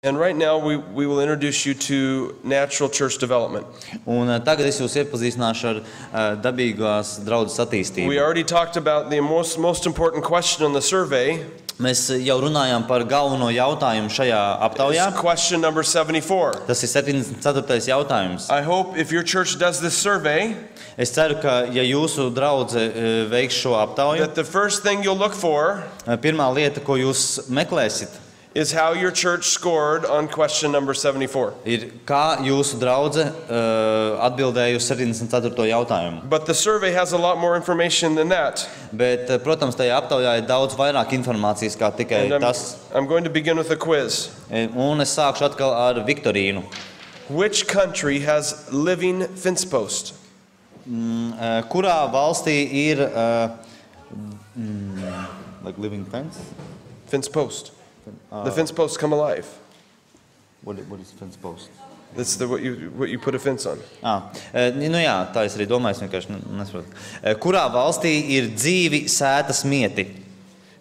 And right now we will introduce you to natural church development. Un tagad es jūs iepazīstināšu ar dabīgās draudzes attīstību. We already talked about the most important question on the survey. Mēs jau runājām par galveno jautājumu šajā aptaujā. It's question number 74. Tas ir 74. jautājums. I hope if your church does this survey, Es ceru, ka ja jūsu draudze veiks šo aptauju, that the first thing you'll look for pirmā lieta, ko jūs meklēsiet, is how your church scored on question number 74. ir kā jūsu draudze atbildēja uz 74. jautājumu. But the survey has a lot more information than that. Bet, protams, tajā aptaujā ir daudz vairāk informācijas kā tikai And tas. I'm going to begin with a quiz. Un es sākšu atkal ar viktorīnu. Which country has living fence post? Kurā valstī ir like living fence? Fence post. The fence posts come alive. What is fence post? That's what you put a fence on. Nu jā, tā es arī domāju, es vienkārši nesaprotu. Kurā valstī ir dzīvi sētas mieti?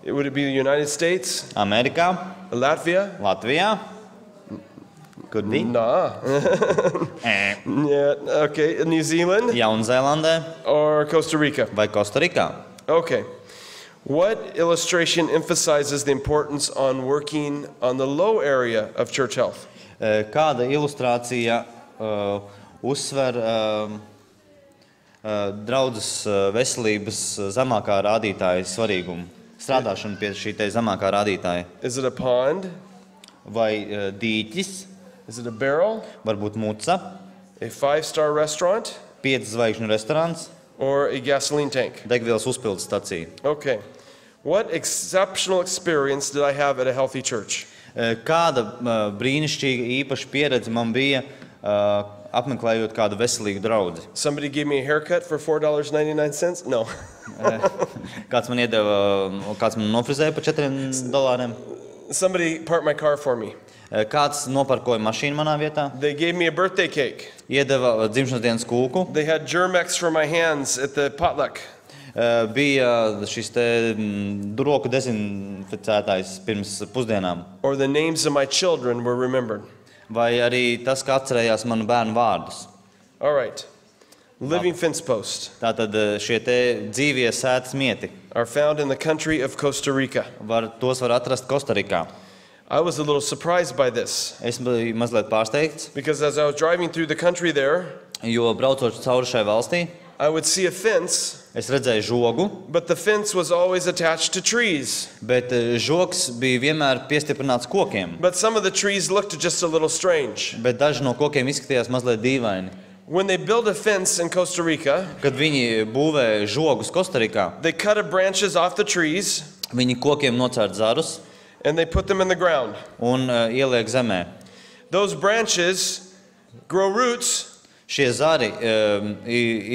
Would it be the United States? Amerikā, Latvia? Latvijā, Could be. Nah. Yeah, okay. New Zealand? Jaunzēlandē Or Costa Rica? vai Kostarikā? Okay. What illustration emphasizes the importance on working on the low area of church health? Kāda ilustrācija uzsver draudzes veselības zemākā rādītāja svarīgumu? Strādāšanu pie šī te zemākā rādītāja. Is it a pond? Vai dīķis, Is it a barrel? varbūt muca, A 5-star restaurant? 5 zvaigžņu restorāns, Or a gasoline tank? degvielas uzpildes stacija. Okay. What exceptional experience did I have at a healthy church? Kāda brīnišķīga īpaša pieredze man bija apmeklējot kādu veselīgu draudzi? Somebody gave me a haircut for $4.99? No. Kāds man nofrizēja par $4. Somebody parked my car for me. Kāds noparkoja mašīnu manā vietā, They gave me a birthday cake. iedeva dzimšanas dienas kūku, They had Germex for my hands at the potluck. bija šis te roku dezinficētājs pirms pusdienām, Or the names of my children were remembered. vai arī tas, ka atcerējās manu bērnu vārdus. All right. Living fence posts Tātad šie te dzīvie sētas mieti, are found in the country of Costa Rica. tos var atrast Kostarikā. I was a little surprised by this Es biju mazliet pārsteigts, because as I was driving through the country there, jo braucot cauri šai valstī, I would see a fence, es redzēju žogu, but the fence was always attached to trees. bet žogs bija vienmēr piestiprināts kokiem, But some of the trees looked just a little strange. bet daži no kokiem izskatījās mazliet dīvaini. When they build a fence in Costa Rica, Kad viņi būvē žogus Kostarikā, they cut the branches off the trees viņi kokiem nocērt zarus and they put them in the ground. un ieliek zemē. Those branches grow roots Šie zari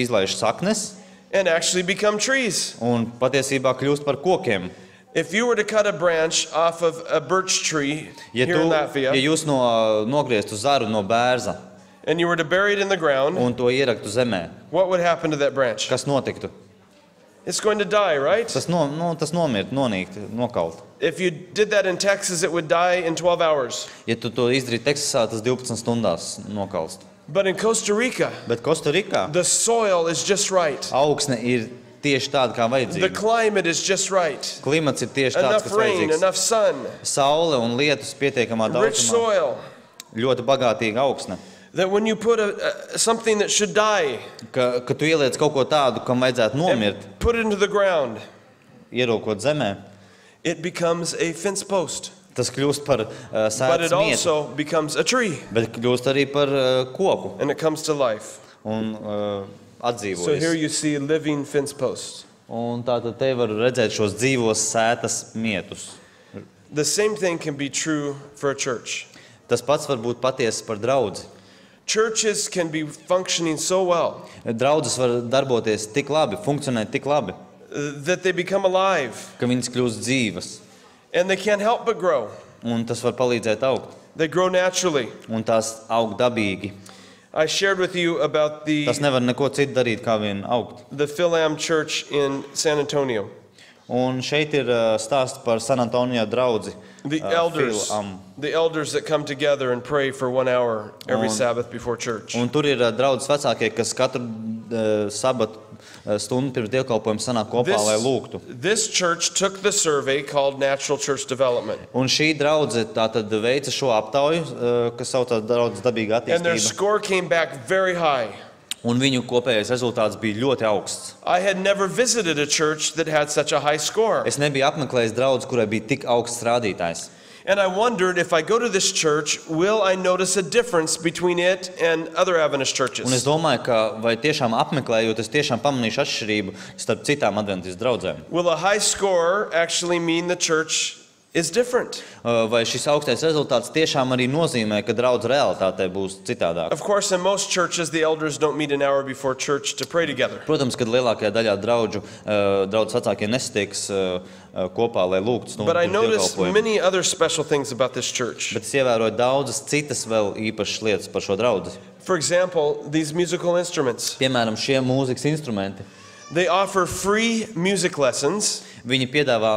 izlaiž saknes and actually become trees. un patiesībā kļūst par kokiem. If you were to cut a branch off of a birch tree Ja here in ja Latvia jūs nogrieztu zaru no bērza and you were to bury it in the ground, un to ieraktu zemē, what would happen to that branch? kas notiktu? It's going to die, right? Tas nomirt, nonīkt, nokalt. If you did that in Texas, it would die in 12 hours. Ja tu to izdarītu Teksasā, tas 12 stundās nokalst. But in Costa Rica, Bet Kostarikā the soil is just right. augsne ir tieši tāda, kā The vajadzīga. climate is just right. Klimats ir tieši tāds, Enough kas rain, vajadzīgs. enough sun, Saule un lietus pietiekamā rich daudzumā, soil. ļoti bagātīga augsne. That when you put something that should die Ka tu ieliec kaut ko tādu, kam vajadzētu nomirt, and put it into the ground, ierokot zemē, it becomes a fence post. tas kļūst par But sētas it mietu, also becomes a tree bet kļūst arī par koku and it comes to life. un So here atdzīvojas. you see living fence posts. Un tātad te var redzēt šos dzīvos sētas mietus. The same thing can be true for a church. Tas pats var būt patiesas par draudzi. Churches can be functioning so well Draudzes var darboties tik labi, funkcionēt tik labi, that they become alive ka viņas kļūst dzīvas. and they can't help but grow. Un tas var palīdzēt augt. They grow naturally. Un tās aug dabīgi. I shared with you about Tas nevar neko citu darīt, kā vien augt. the Philam Church in San Antonio. Un šeit ir stāsts par San Antonio draudzi. The elders that come together and pray for 1 hour every Sabbath before church. Un tur ir draudzes vecākie, kas katru sabatu stundu pirms dievkalpojuma sanāk kopā, lai lūgtu. This church took the survey called Natural Church Development. Un šī draudze tātad veica šo aptauju, kas saucās draudzes dabīga And their attīstība. score came back very high. Un viņu kopējais rezultāts bija ļoti augsts. I had never visited a church that had such a high score. Es nebiju apmeklējis draudzi, kurai bija tik augsts rādītājs. And I wondered if I go to this church, will I notice a difference between it and other Adventist Un es churches? domāju, ka vai tiešām apmeklējot, es tiešām pamanīšu atšķirību starp citām adventistu draudzēm. Will a high score actually mean the church is different? Vai šis augstais rezultāts tiešām arī nozīmē, ka draudz realitātē būs citādāk? Of course, in most churches, the elders don't meet an hour before church to pray together. Protams, kad lielākajā daļā draugu vecākie nesatieks kopā, lai lūgtu stundu But I pirms noticed dievkalpojuma. many other special things about this church. Bet es ievēroju daudzas citas vēl īpašas lietas par šo draudzi. For example, these musical instruments. Piemēram, šie mūzikas instrumenti. They offer free music lessons Viņi piedāvā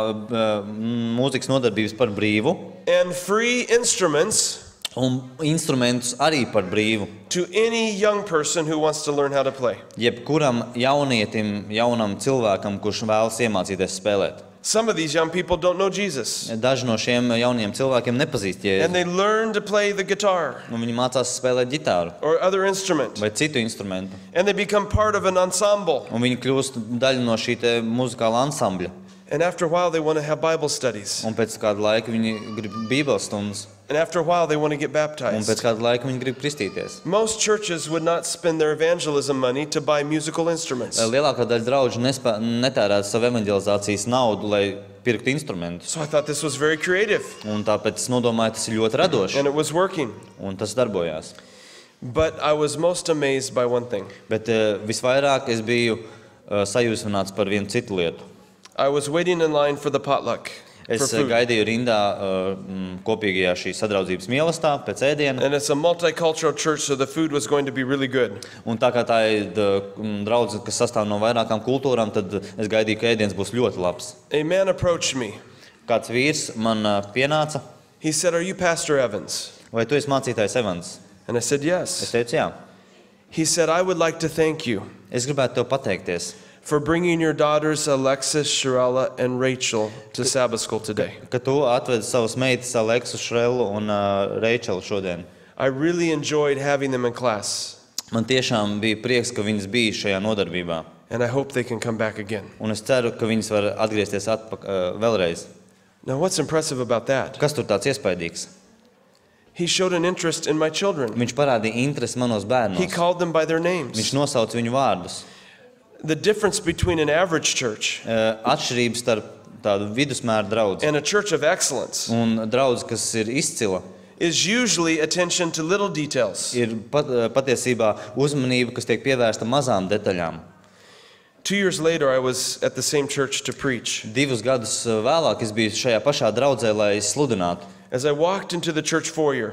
mūzikas nodarbības par brīvu and free instruments un instrumentus arī par brīvu. to any young person who wants to learn how to play. Jebkuram jaunietim, jaunam cilvēkam, kurš vēlas iemācīties spēlēt. Some of these young people don't know Jesus, Daži no šiem jauniem cilvēkiem nepazīst and Jēzu, they learn to play the guitar un viņi mācās spēlēt ģitāru or other instrument, vai citu instrumentu. and they become part of an ensemble. Un viņi kļūst daļa no šī te muzikāla ansambļa. And after a while, they want to have Bible studies. Un pēc kāda laika viņi grib bībeles stundas. And after a while, they want to get Un baptized. pēc kāda laika viņi grib kristīties. Most churches would not spend their evangelism money to buy musical instruments. Lielākā daļa draugu netērētu savu evanģelizācijas naudu, lai pirktu instrumentus. So I thought this was very creative, Un tāpēc es nodomāju, tas ir ļoti radoši. and it was working. Un tas darbojās. But I was most amazed by one thing. Bet visvairāk es biju sajūsmināts par vienu citu lietu. I was waiting in line for the potluck for Es food. gaidīju rindā kopīgajā šīs sadraudzības mīlestā pēc ēdiena. And it's a multicultural church, so the food was going to be really good. Un tā kā tā ir draudze, kas sastāv no vairākām kultūrām, tad es gaidīju, ka ēdiens būs ļoti labs. A man approached me. Kāds vīrs man pienāca, He said, "Are you Pastor Evans?" vai tu esi mācītājs Evans? And I said, Es "Yes." teicu, jā. He said, "I would like to thank you Es gribētu tev pateikties, for bringing your daughters Alexis, Sharella, and Rachel to Sabbath school today. ka tu atvedi savus meitas Aleksu, Šrelu un Reičelu šodien. I really enjoyed having them in class, Man tiešām bija prieks, ka viņas bija šajā nodarbībā. and I hope they can come back again." Un es ceru, ka viņas var atgriezties vēlreiz. Now, what's impressive about that? Kas tur tāds iespaidīgs? He showed an interest in my children. Viņš parādīja interesi manos He bērnos. called them by their Viņš names. nosauca viņu vārdus. The difference between an average church Atšķirības starp tādu vidusmēru draudzi and a church of excellence un draudzi, kas ir izcila, is usually attention to little details. ir patiesībā uzmanība, kas tiek pievērsta mazām detaļām. 2 years later, I was at the same church to preach. 2 gadus vēlāk es biju šajā pašā draudzē, lai sludinātu. As I walked into the church foyer,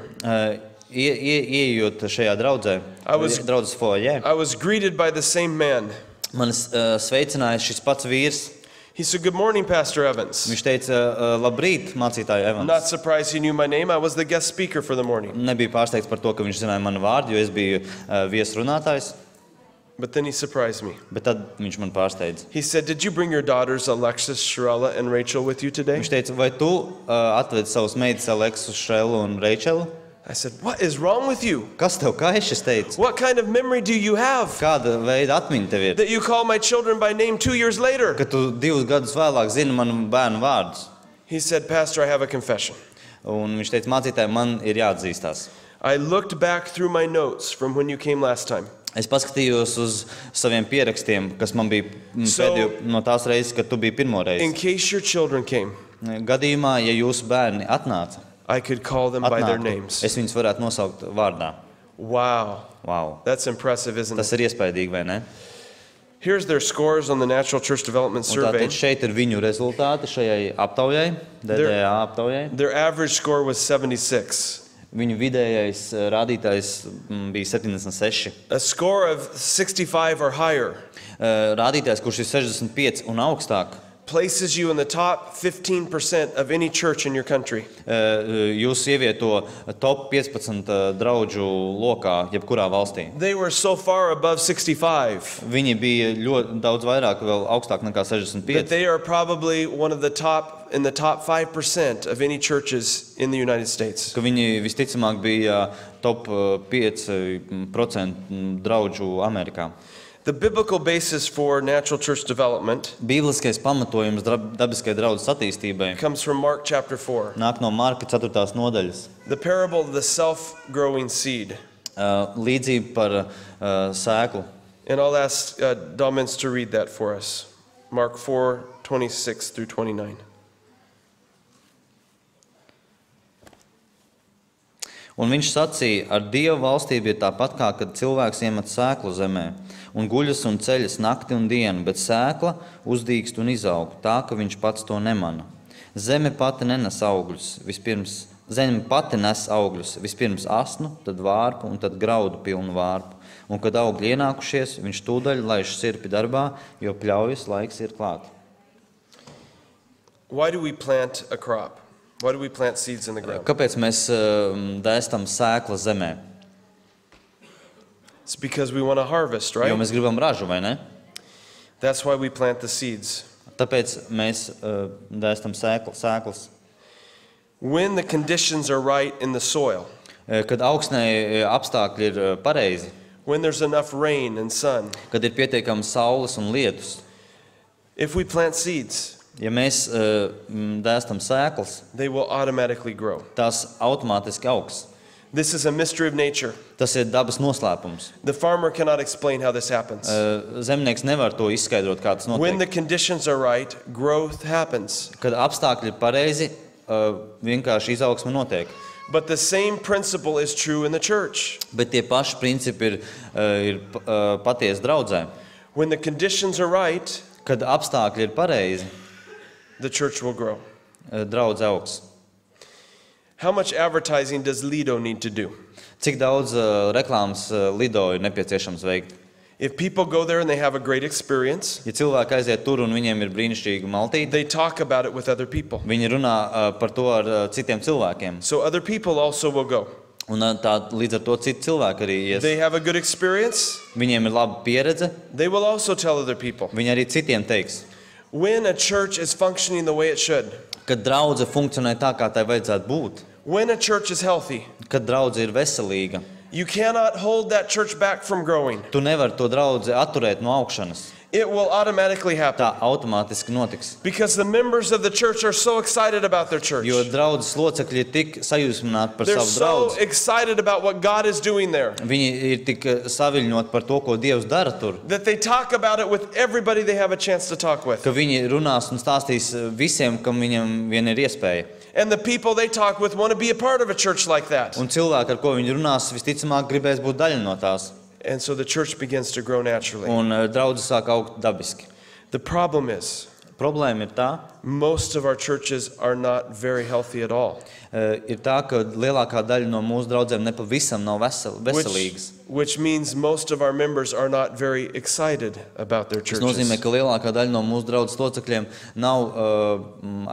Ieejot šajā draudzē, draudzes foajē, I was greeted by the same man. man sveicināja šis pats vīrs. He said, "Good morning, Pastor Evans." Viņš teica, labrīt, mācītāja I'm not Evans. surprised he knew my name. I was the guest speaker for the morning. Nebija pārsteigts par to, ka viņš zināja manu vārdu, jo es biju viesrunātājs, But then he surprised me. bet tad viņš man pārsteidza. He said, "Did you bring your daughters, Alexis, Sharella, and Rachel, with you today?" Viņš teica, vai tu atvedi savus meitas Aleksu, Šrelu un Reičelu? I said, "What is wrong with you? Kas tev kaiš, es teicu? What kind of memory do you have Kāda veida atmiņa tev ir? that you call my children by name 2 years later?" Ka tu 2 gadus vēlāk zini manu bērnu vārdus. He said, "Pastor, I have a confession. Un viņš teica, mācītāji, man ir jāatzīstās. I looked back through my notes from when you came last time. Es paskatījos uz saviem pierakstiem, kas man bija So- pēdējo no tās reizes, kad tu biji pirmo In reizi. case your children came, Gadījumā, ja jūsu bērni atnāca, I could call them by their names." es viņus varētu nosaukt vārdā. Wow, Wow. that's impressive, isn't Tas it? ir iespaidīgi, vai ne? Here's their scores on the Natural Church Development Un Survey. tātad šeit ir viņu rezultāti šajai aptaujai, DDA aptaujai. Their average score was 76. Viņu vidējais rādītājs bija 76. A score of 65 or higher Rādītājs, kurš ir 65 un augstāk, places you in the top 15% of any church in your country. Jūs ievieto top 15 draudžu lokā, jebkurā valstī. They were so far above 65 Viņi bija ļoti daudz vairāk, vēl augstāk nekā that 65. they are probably one of the top 5% of any churches in the United States. Ka viņi visticamāk bija top 5% draudžu Amerikā. The biblical basis for natural church development Bībeliskais pamatojums dabiskai draudzes attīstībai comes from Mark chapter 4, nāk no Marka 4. nodaļas. the parable of the self-growing seed. Līdzība par sēklu. And I'll ask Domins to read that for us. Mark 4:26 through 29. Un viņš sacīja, ar Dieva valstību ir tāpat kā, kad cilvēks iemet sēklu zemē, un guļas un ceļas nakti un dienu, bet sēkla uzdīkst un izaug, tā, ka viņš pats to nemana. Zeme pati nes augļus, vispirms asnu, tad vārpu un tad graudu pilnu vārpu. Un, kad augļi ienākušies, viņš tūdaļ laiž sirpi darbā, jo pļaujas laiks ir klāt. Why do we plant a crop? Why do we plant seeds in the ground? Kāpēc mēs dēstam sēklas zemē? It's because we want to harvest, Jo right? mēs gribam ražu, vai ne? That's why we plant the seeds. Tāpēc mēs dēstam sēklas. When the conditions are right in the soil, Kad augsnē apstākļi ir pareizi, when there's enough rain and sun, kad ir pietiekams saules un lietus, if we plant seeds, ja mēs dēstam sēklas, they will automatically grow. tās automātiski augs. This is a mystery of nature. Tas ir dabas noslēpums. The farmer cannot explain how this happens. Zemnieks nevar to izskaidrot, kā tas When the notiek. conditions are right, growth happens. Kad apstākļi ir pareizi, vienkārši izaugsme notiek. But the same principle is true in the church. Bet tie paši principi ir patiesi draudzē. When the conditions are right, Kad apstākļi ir pareizi, the church will grow. draudze augs. How much advertising does Lido need to do? Cik daudz reklāmas Lido ir nepieciešams veikt? If people go there and they have a great experience, Ja cilvēki aiziet tur un viņiem ir brīnišķīga maltīte, they talk about it with other people. viņi runā par to ar citiem cilvēkiem. So other people also will go. Un tā, līdz ar to citi cilvēki arī ies. They have a good experience, Viņiem ir laba pieredze, they will also tell other people. viņi arī citiem teiks. When a church is functioning the way it should, Kad draudze funkcionē tā, kā tai vajadzētu būt, when a church is healthy, kad draudze ir veselīga, you cannot hold that church back from growing. tu nevari to draudzi atturēt no augšanas. It will automatically happen Tā automātiski notiks. because the members of the church are so excited about their church. Jo draudzes locekļi ir tik sajūsmināti par They're savu so draudzi. excited about what God is doing there Viņi ir tik saviļņoti par to, ko Dievs dara tur, that they talk about it with everybody they have a chance to talk with. ka viņi runās un stāstīs visiem, kam viņam vien ir iespēja. And the people they talk with want to be a part of a church like that. Un cilvēki, ar ko viņi runās, visticamāk gribēs būt daļa no tās. And so the church begins to grow naturally. Un draudze sāk augt dabiski. The problem is, Problēma ir tā, most of our churches are not very healthy at all. Ir tā, ka lielākā daļa no mūsu draudzēm nepavisam nav veselīgas. Which means most of our members are not very excited about their Tas churches. nozīmē, ka lielākā daļa no mūsu draudzes locekļiem nav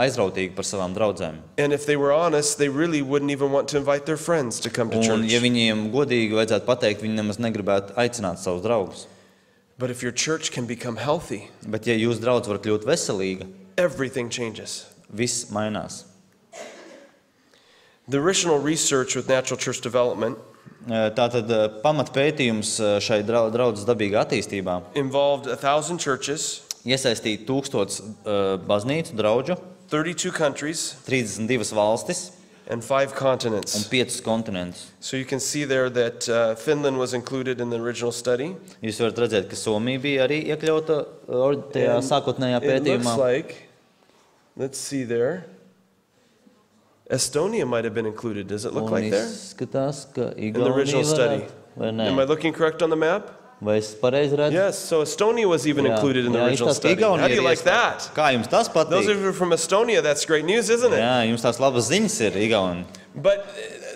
aizrautīgi par savām draudzēm. And if they were honest, they really wouldn't even want to invite their friends to come to Un, church. ja viņiem godīgi vajadzētu pateikt, viņi nemaz negribētu aicināt savus draugus. But if your church can become healthy, Bet, ja jūsu draudze var kļūt veselīga, everything changes. viss mainās. The original research with natural church development Tātad pamatpētījums šai draudzes dabīgā attīstībā involved 1,000 churches, iesaistīja 1000 baznīcu draudžu, 32 countries, 32 valstis and 5 un continents. 5 kontinentus. So you can see there that Finland was included in the original study. Jūs varat redzēt, ka Somija bija arī iekļauta tajā And sākotnējā it looks pētījumā. like, let's see there, Estonia might have been included. Does it look like there? Izskatās, ka In the original Igaunija study. varētu, vai Am I nē? looking correct on the map? Vai es pareizi redzu? Yes, so Estonia was even included in the original izstāsta, study. How do you like that? Kā jums tas Those of patīk? you from Estonia, that's great news, isn't it? Jā, jums tās labas ziņas ir Igauni. But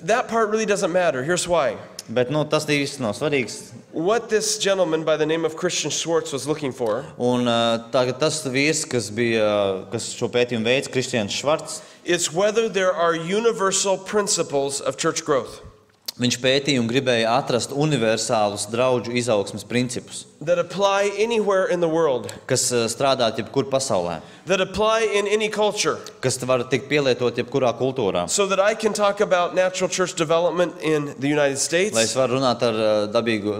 that part really doesn't matter. Here's why. Bet tas īsti nav svarīgs. What this gentleman by the name of Christian Schwartz was looking for Un tagad tas vīrs, kas šo pētījumu veids, Kristians Švarts, is whether there are universal principles of church growth viņš pētīja un gribēja atrast universālus draugu izaugsmes principus, that apply anywhere in the world, kas strādā jebkur pasaulē, that apply in any culture, kas var tikt pielietot jebkurā kultūrā. so that I can talk about natural church development in the United Lai es States. varu runāt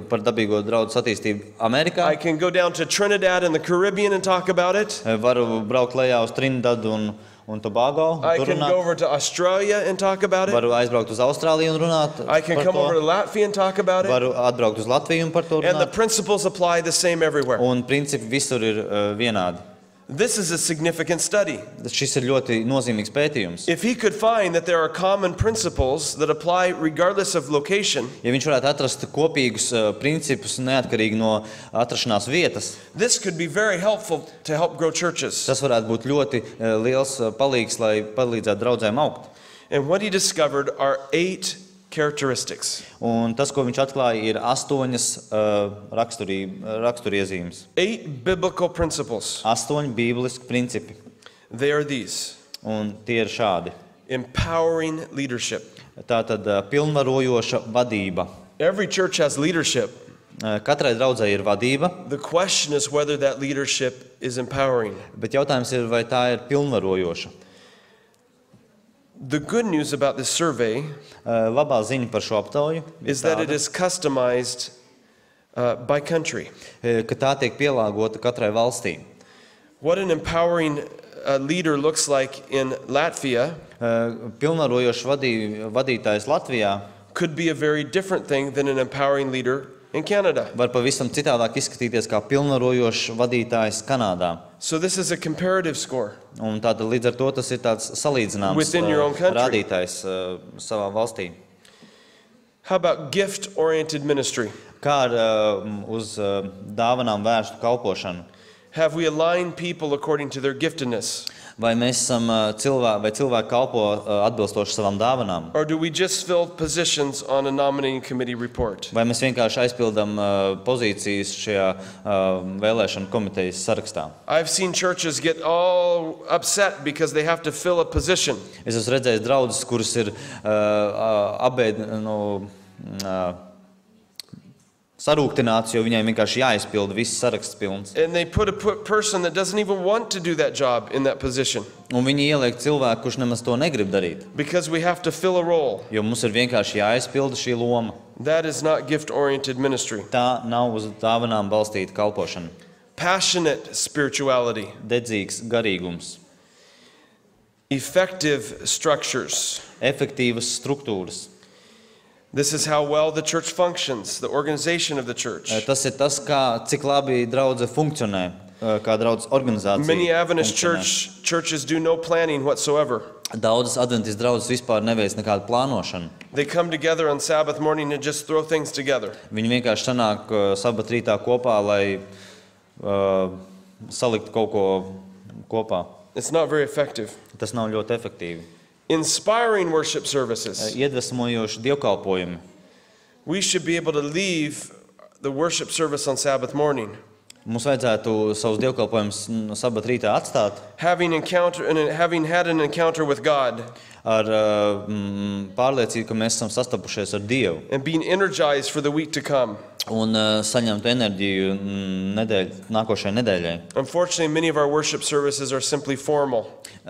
par dabīgo draugu attīstību Amerikā, I can go down to Trinidad in the Caribbean and talk about it. varu braukt lejā uz Trinidadu un Tobago, I tur can go runāt, over to Australia and talk about it. varu aizbraukt uz Austrāliju un runāt I can par come over to to, Latvia and talk about it. varu atbraukt uz Latviju un par to And the runāt, principles apply the same everywhere. un principi visur ir vienādi. This is a significant study. Šis ir ļoti nozīmīgs pētījums. If he could find that there are common principles that apply regardless of location, Ja viņš varētu atrast kopīgus principus neatkarīgi no atrašanās vietas, this could be very helpful to help grow churches. tas varētu būt ļoti liels palīgs, lai palīdzētu draudzēm augt. And what he discovered are 8 characteristics. Un tas, ko viņš atklāja, ir 8 raksturiezīmes. 8 biblical principles. 8 bībeliski principi. They are these: Un tie ir šādi. empowering leadership. Tātad pilnvarojoša vadība. Every church has leadership. Katrai draudzei ir vadība, The question is whether that leadership is empowering. bet jautājums ir, vai tā ir pilnvarojoša. The good news about this survey Labā ziņa par šo aptauju ir is that it tāda, is customized by country. ka tā tiek pielāgota katrai valstī. What an empowering leader looks like in Latvia Pilnvarojošs vadītājs Latvijā could be a very different thing than an empowering leader in Canada. var pavisam citādāk izskatīties kā pilnvarojošs vadītājs Kanādā. So this is a comparative score. Un tātad līdz ar to tas ir tāds salīdzināms Within your own country. rādītājs savā valstī. How about gift-oriented ministry? Kā ar uz dāvanām vērstu kalpošanu? Have we aligned people according to their giftedness? Vai mēs esam cilvēki kalpo atbilstoši savām dāvanām? Or do we just fill positions on a nominating committee report? Vai mēs vienkārši aizpildām pozīcijas šajā vēlēšanu komitejas sarakstā? I've seen churches get all upset because they have to fill a position. Es esmu redzējis draudzes, kuras ir sarūktināts, jo viņiem vienkārši jāizpilda viss saraksts pilns. And they put a person that doesn't even want to do that job in that position Un viņi ieliek cilvēku, kurš nemaz to negrib darīt, because we have to fill a role. jo mums ir vienkārši jāizpilda šī loma. That is not gift-oriented ministry. Tā nav uz dāvanām balstīta kalpošana. Passionate spirituality, Dedzīgs garīgums, effective structures. efektīvas struktūras. This is how well the church functions, the organization of the church. Tas ir tas, cik labi draudze funkcionē, kā draudzes organizācija. Many Adventist funkcionē. churches do no planning whatsoever. Daudzas adventistas draudzes vispār neveic nekādu plānošanu. They come together on Sabbath morning and just throw things together. Viņi vienkārši sanāk sabat rītā kopā, lai saliktu kaut ko kopā. It's not very effective. Tas nav ļoti efektīvi. Inspiring worship services. Iedvesmojoši dievkalpojumi. We should be able to leave the worship service on Sabbath morning Mums vajadzētu savus dievkalpojumus no sabat rītā atstāt having had an encounter with God ar pārliecību, ka mēs esam sastapušies ar Dievu and being energized for the week to come. un saņemt enerģiju nākošajai nedēļai. Unfortunately, many of our worship services are simply formal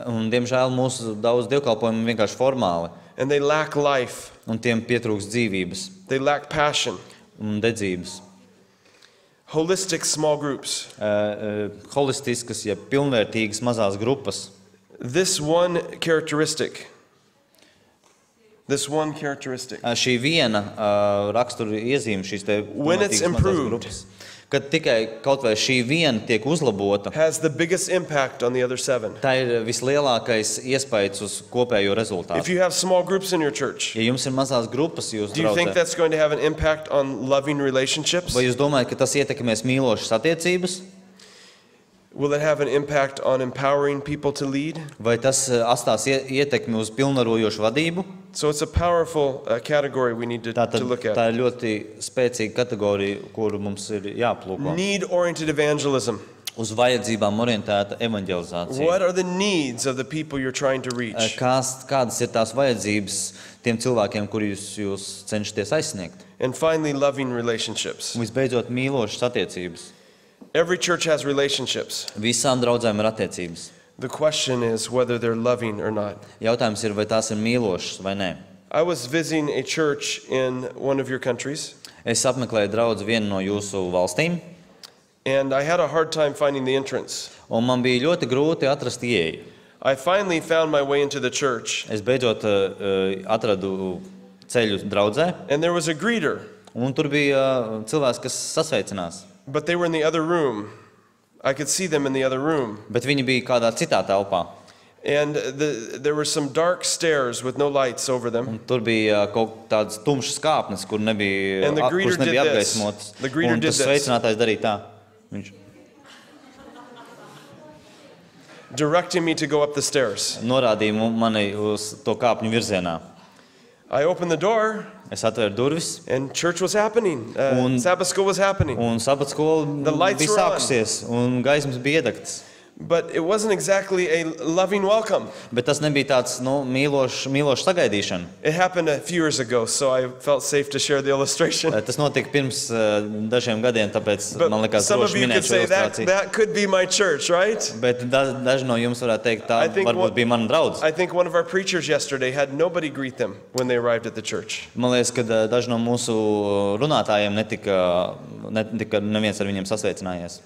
Un, diemžēl mūsu daudz dievkalpojumu vienkārši formāli, and they lack life. un tiem pietrūkst dzīvības They lack passion. un dedzības. Holistic small groups. Holistiskas, ja pilnvērtīgas mazās grupas. This one characteristic. Šī viena rakstura iezīme, šīs te When it's pilnvērtīgas mazās improved. grupas. Kad tikai kaut vai šī viena tiek uzlabota, Has the biggest impact on the other 7. tā ir vislielākais iespējas uz kopējo If rezultātu. you have small groups in your church, Ja jums ir mazās grupas jūsu do you think draudzē, that's going to have an impact on loving relationships? vai jūs domājat, ka tas ietekmēs mīlošas attiecības, Will it have an impact on empowering people to lead? vai tas atstās ietekmi uz pilnvarojošu vadību? So it's a powerful category we need to look Tā at. ir ļoti spēcīga kategorija, kuru mums ir jāplūko. Need-oriented evangelism. Uz vajadzībām orientēta evanģelizācija. What are the needs of the people you're trying to reach? Kādas ir tās vajadzības tiem cilvēkiem, kurus jūs cenšaties aizsniegt? And finally, loving relationships. Un visbeidzot, mīlošas attiecības. Every church has relationships. Visām draudzēm ir attiecības. The question is whether they're loving or not. Jautājums ir, vai tās ir mīlošas vai nē. I was visiting a church in one of your countries, Es apmeklēju draudzi vienu no jūsu valstīm, and I had a hard time finding the entrance. un man bija ļoti grūti atrast ieeju. I finally found my way into the church, Es beidzot atradu ceļu draudzē, and there was a greeter, un tur bija cilvēks, kas sasveicinās. but they were in the other room. I could see them in the other room. Bet viņi bija kādā citā telpā. And there were some dark stairs with no lights over them. Un tur bija kaut tādas tumšas kāpnes, kur nebija, And the greeter kuras nebija did this. apgaismotas. The greeter Un did tas this. sveicinātājs darīja tā. Viņš Directing me to go up the stairs. norādīja mani uz to kāpņu virzienā. I opened the door, Es atvēru durvis, and church was happening. Un- Sabbath school was happening. un sabats skola The lights bija were on. sākusies, un gaismas bija iedegtas. But it wasn't exactly a loving welcome. Bet tas nebija tāds mīlošs sagaidīšana. It happened a few years ago, so I felt safe to share the illustration. Tas notika pirms dažiem gadiem, tāpēc But man likās some of droši you minēt could šo say that, ilustrāciju. that could be my church, right? Bet daži no jums varētu teikt, tā I think varbūt what- bija mana draudze. I think one of our preachers yesterday had nobody greet them when they arrived at the church. Man liekas, ka daži no mūsu runātājiem netika neviens ar viņiem sasveicinājies.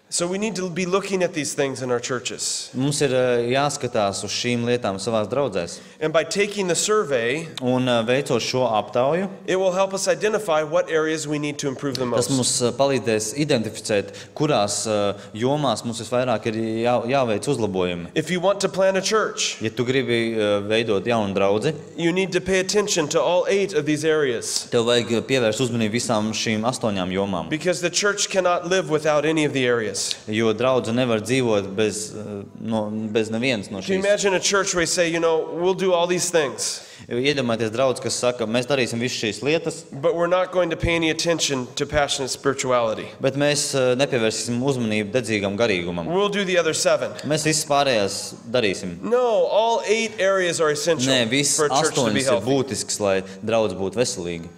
So we need to be looking at these things in our churches. Mums ir jāskatās uz šīm lietām savās draudzēs. And by taking the survey, Un veicot šo aptauju, it will help us identify what areas we need to improve the tas most. mums palīdzēs identificēt, kurās jomās mums visvairāk ir jāveic uzlabojumi. If you want to plant a church, Ja tu gribi veidot jaunu draudzi, you need to pay attention to all 8 of these areas. tev vajag pievērst uzmanību visām šīm 8 jomām. Because the church cannot live without any of the areas. Jo draudze nevar dzīvot bez nevienas no Can you šīs. imagine a church where you say, you know, we'll do all these things, Iedomājieties draudzi, kas saka, mēs darīsim visas šīs lietas, but we're not going to pay any attention to passionate spirituality. bet mēs nepievērsīsim uzmanību dedzīgam garīgumam. We'll do the other 7. Mēs visas pārējās darīsim. No, all 8 areas are essential Nē, viss for a church to 8 be ir healthy. būtisks, lai draudz būtu veselīgi.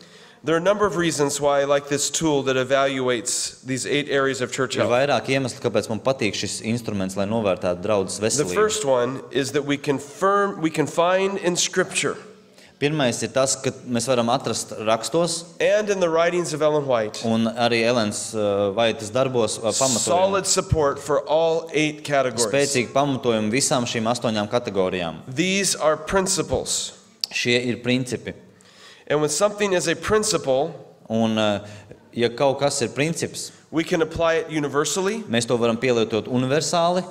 There are a number of reasons why I like this tool that evaluates these 8 areas of church Ir health. vairāk iemeslu, kāpēc man patīk šis instruments, lai novērtētu draudzes The veselību. first one is that we can find in Scripture Pirmais ir tas, ka mēs varam atrast rakstos and in the writings of Ellen White un arī Elens Vaitas darbos pamatojumu. solid support for all 8 categories. Spēcīgi pamatojumi visām šīm 8 kategorijām. These are principles. Šie ir principi. And when something is a principle, Un, ja kaut kas ir princips, we can apply it universally mēs to varam pielietot universāli,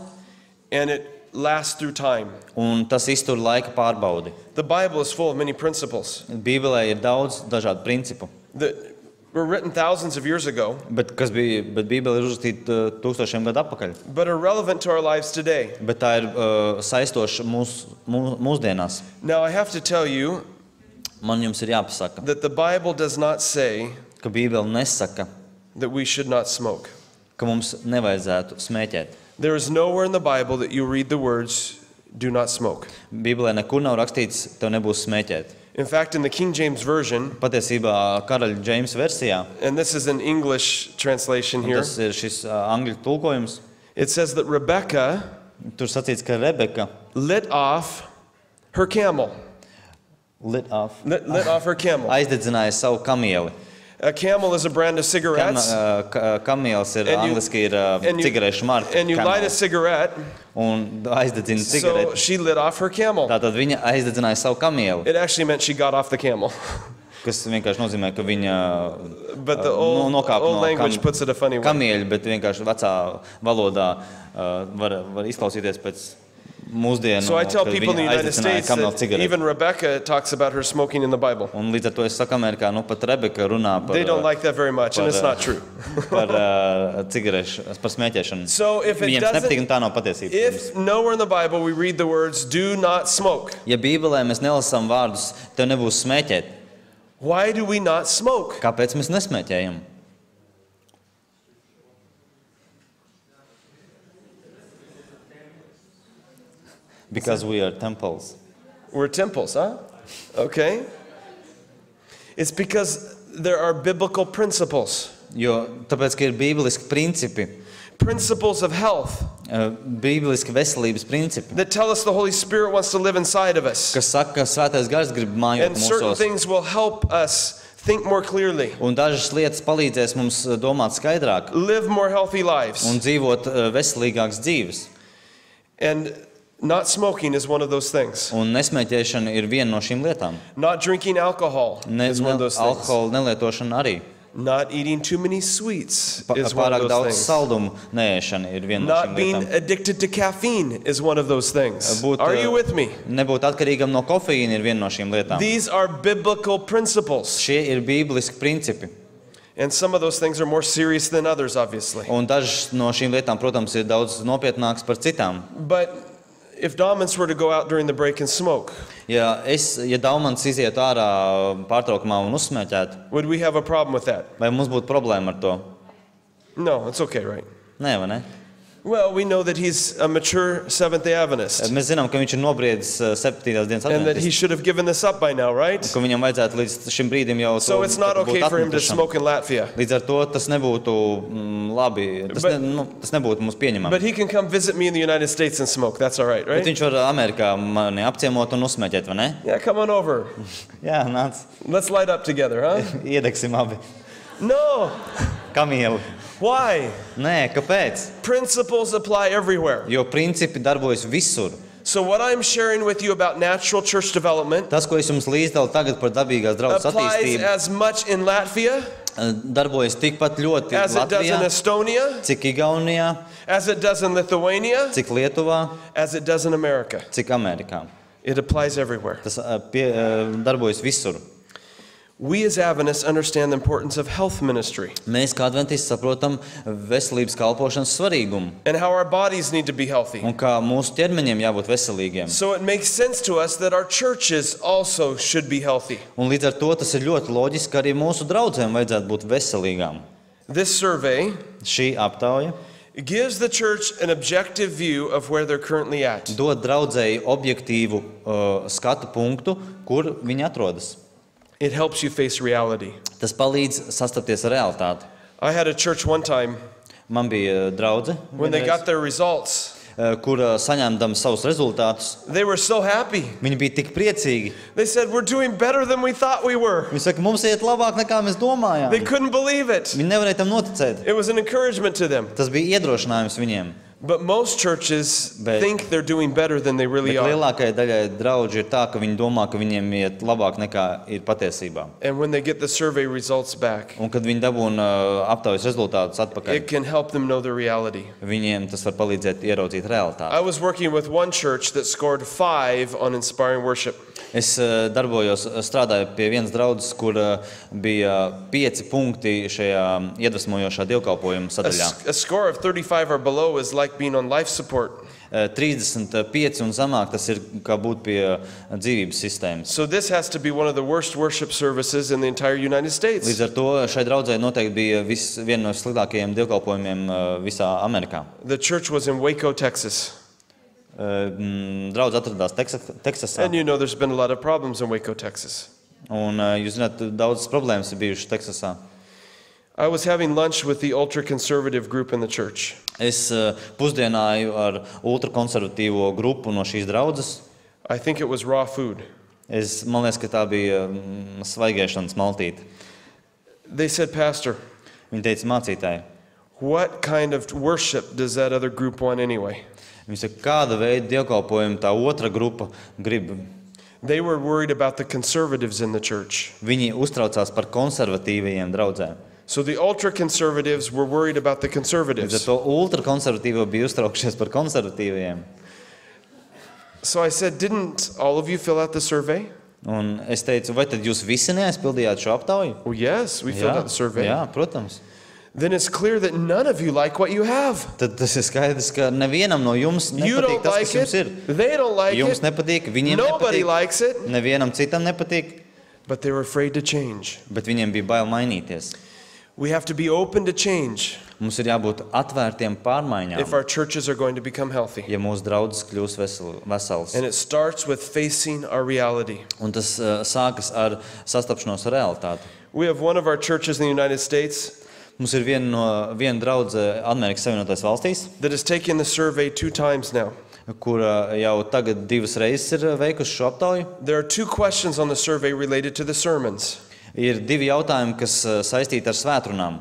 and it lasts through time. un tas iztur laika pārbaudi. The Bible is full of many principles Bībelē ir daudz dažādu principu, that were written thousands of years ago, bet Bībele ir uzrakstīta tūkstošiem gadu atpakaļ. but are relevant to our lives today. Bet tā ir saistoša mūsdienās. Now, I have to tell you Man jums ir jāpasaka, that the Bible does not say ka Bībele nesaka, that we should not smoke. ka mums nevajadzētu smēķēt. There is nowhere in the Bible that you read the words, do not smoke. Bībelē nekur nav rakstīts, tev nebūs smēķēt. In fact, in the King James Version, Patiesībā karaļa Džeimsa versijā, and this is an English translation un here, tas ir šis angļu tulkojums, it says that Rebecca tur sacīts, ka Rebeka lit off her camel. lit off, Lit off her camel. aizdedzināja savu kamieli. A camel is a brand of cigarettes. Kamielis ir And you- angliski ir and you- cigarešu marka. And you light a Camel. cigarette, Un aizdedzina so cigareti. she lit off her camel. Tātad viņa aizdedzināja savu kamieli, It actually meant she got off the camel. kas vienkārši nozīmē, ka viņa But the old nokāpa no language puts it a funny way. kamieļa, bet vienkārši vecā valodā var izklausīties pēc mūsdienu, So I tell kad people in the viņi United aizdedzināja States kamēl that cigareti. even Rebecca talks about her smoking in the Bible. Un līdz ar to es saku Amerikā, pat Rebeka runā They don't like that very much, and it's not true. par cigarešu, par smēķēšanu. So if it Viņiem tas nepatīk, un tā nav patiesība. If nowhere in the Bible we read the words, do not smoke, Ja Bībelē mēs nelasām vārdus, tev nebūs smēķēt. why do we not smoke? Kāpēc mēs nesmēķējam? Because we are temples. We're temples, huh? Okay. It's because there are biblical principles. Jo tāpēc, ka ir bībeliski principi, Principles of health bībeliski veselības principi, that tell us the Holy Spirit wants to live inside of us. kas saka, ka Svētais Gars grib mājot And certain mūsos. things will help us think more clearly, Un dažas lietas palīdzēs mums domāt skaidrāk live more healthy lives. un dzīvot veselīgākas dzīves. And not smoking is one of those things. Un nesmēķēšana ir viena no šīm lietām. Not drinking alcohol is one of those things. Alkohola nelietošana arī. Not eating too many sweets is one Pārāk of daudz those things. saldumu neēšana ir viena no Not šīm being lietām. addicted to caffeine is one of those things. Būt, Are you with me? Nebūt atkarīgam no kofeīna ir viena no šīm lietām. These are biblical principles. Šie ir bībeliski principi. And some of those things are more serious than others, obviously. Un dažas no šīm lietām, protams, ir daudz nopietnākas par citām. But if Domans were to go out during the break and smoke, Ja Daumans izietu ārā pārtraukumā un uzsmēķētu, would we have a problem with that? vai mums būtu problēma ar to? No, it's okay, right? Nē, vai ne? Well, we know that he's a mature Seventh-day Adventist Mēs zinām, ka viņš ir nobriedis 7. dienas and that he adventists, should have given this up by now, right? ka viņam vajadzētu līdz šim brīdim jau So it's not būt okay for him to atmetušam. smoke in Latvia. Līdz ar to tas nebūtu labi, tas nebūtu mums pieņemami. But he can come visit me in the United States and smoke. That's all right, Bet right? viņš var Amerikā mani apciemot un uzsmēķēt, vai ne? Yeah, come on over. Jā, nāc, Let's light up together, huh? iedegsim abi No. kamieli. Why? Nē, kāpēc? Principles apply everywhere. Jo principi darbojas visur. So what I'm sharing with you about natural church development Tas, ko es jums līdzdalu tagad par dabīgās draudzes applies attīstību, as much in Latvia darbojas tikpat ļoti as it does in Latvijā, Estonia, cik Igaunijā, as it does in Lithuania, cik Lietuvā, as it does in America. cik Amerikā. It applies everywhere. Tas darbojas visur. We as Adventists understand the importance of health ministry Mēs kā adventisti saprotam veselības kalpošanas svarīgumu and how our bodies need to be healthy. un kā mūsu ķermeņiem jābūt veselīgiem. So it makes sense to us that our churches also should be healthy. Un līdz ar to tas ir ļoti loģiski, ka arī mūsu draudzēm vajadzētu būt veselīgām. This survey Šī aptauja gives the church an objective view of where they're currently at. dod draudzēji objektīvu skatu punktu, kur viņi atrodas. It helps you face reality. Tas palīdz sastapties ar realitāti. I had a church one time Man bija draudze, when they got their results. kur saņemdam savus rezultātus. They were so happy. Viņi bija tik priecīgi. They said, "We're doing better than we thought we were." Viņi saka, mums iet labāk nekā mēs domājām. They couldn't believe it. Viņi nevarēja tam noticēt. It was an encouragement to them. Tas bija iedrošinājums viņiem. But most churches Bet- think they're doing better than they Bet really are. lielākajai daļai draugu ir tā, ka viņi domā, ka viņiem iet labāk nekā ir patiesībā. And when they get the survey results back, Un kad viņi dabūna aptaujas rezultātus atpakaļ, it can help them know the reality. viņiem tas var palīdzēt ieraudzīt realitāti. I was working with one church that scored 5 on inspiring worship. Es strādāju pie vienas draudzes, kur bija 5 punkti šajā iedvesmojošā dievkalpojuma sadaļā. A score of 35 or below is like being on life support. 35 un zemāk tas ir kā būt pie dzīvības sistēmas. So this has to be one of the worst worship services in the entire United States. Līdz ar to šai draudzei noteikti bija viena no sliktākajiem dievkalpojumiem visā Amerikā. The church was in Waco, Texas. Draudz atradās Teksasā. And you know there's been a lot of problems in Waco, Texas. Un jūs zināt, daudzas problēmas ir bijušas Teksasā. I was having lunch with the ultra-conservative group in the church. Es pusdienāju ar ultrakonservatīvo grupu no šīs draudzes. I think it was raw food. Man liekas, ka tā bija svaigēšanas maltīte. They said, "Pastor, Viņa teica mācītāji, what kind of worship does that other group want anyway?" viņa saka, kāda veida dievkalpojumu tā otra grupa grib. They were worried about the conservatives in the church. Viņi uztraucās par konservatīvajiem draudzēm. So the ultra-conservatives were worried about the Līdz ar conservatives. to ultrakonservatīvo bija uztraukšies par konservatīvajiem. So I said, didn't all of you fill out the survey? Un es teicu, vai tad jūs visi neaizpildījāt šo aptauju? Well, yes, we filled out the survey. jā, protams. Then it's clear that none of you like what you have. Tad tas ir skaidrs, ka nevienam no jums You nepatīk don't tas, like kas jums ir. it. They don't like Jums it. nepatīk, viņiem Nobody nepatīk, likes it. nevienam citam nepatīk, But they were afraid to change. bet viņiem bija bail mainīties. We have to be open to change Mums ir jābūt atvērtiem pārmaiņām, if our churches are going to become healthy. ja mūsu draudzes kļūs vesels. And it starts with facing our reality. Un tas sākas ar sastapšanos ar realitāti. We have one of our churches in the United States Mums ir viena draudze Amerikas Savienotajās valstīs, that has taken the survey 2 times now. kur jau tagad 2 reizes ir veikuši šo aptauju. There are 2 questions on the survey related to the sermons. Ir 2 jautājumi, kas saistīti ar svētrunām.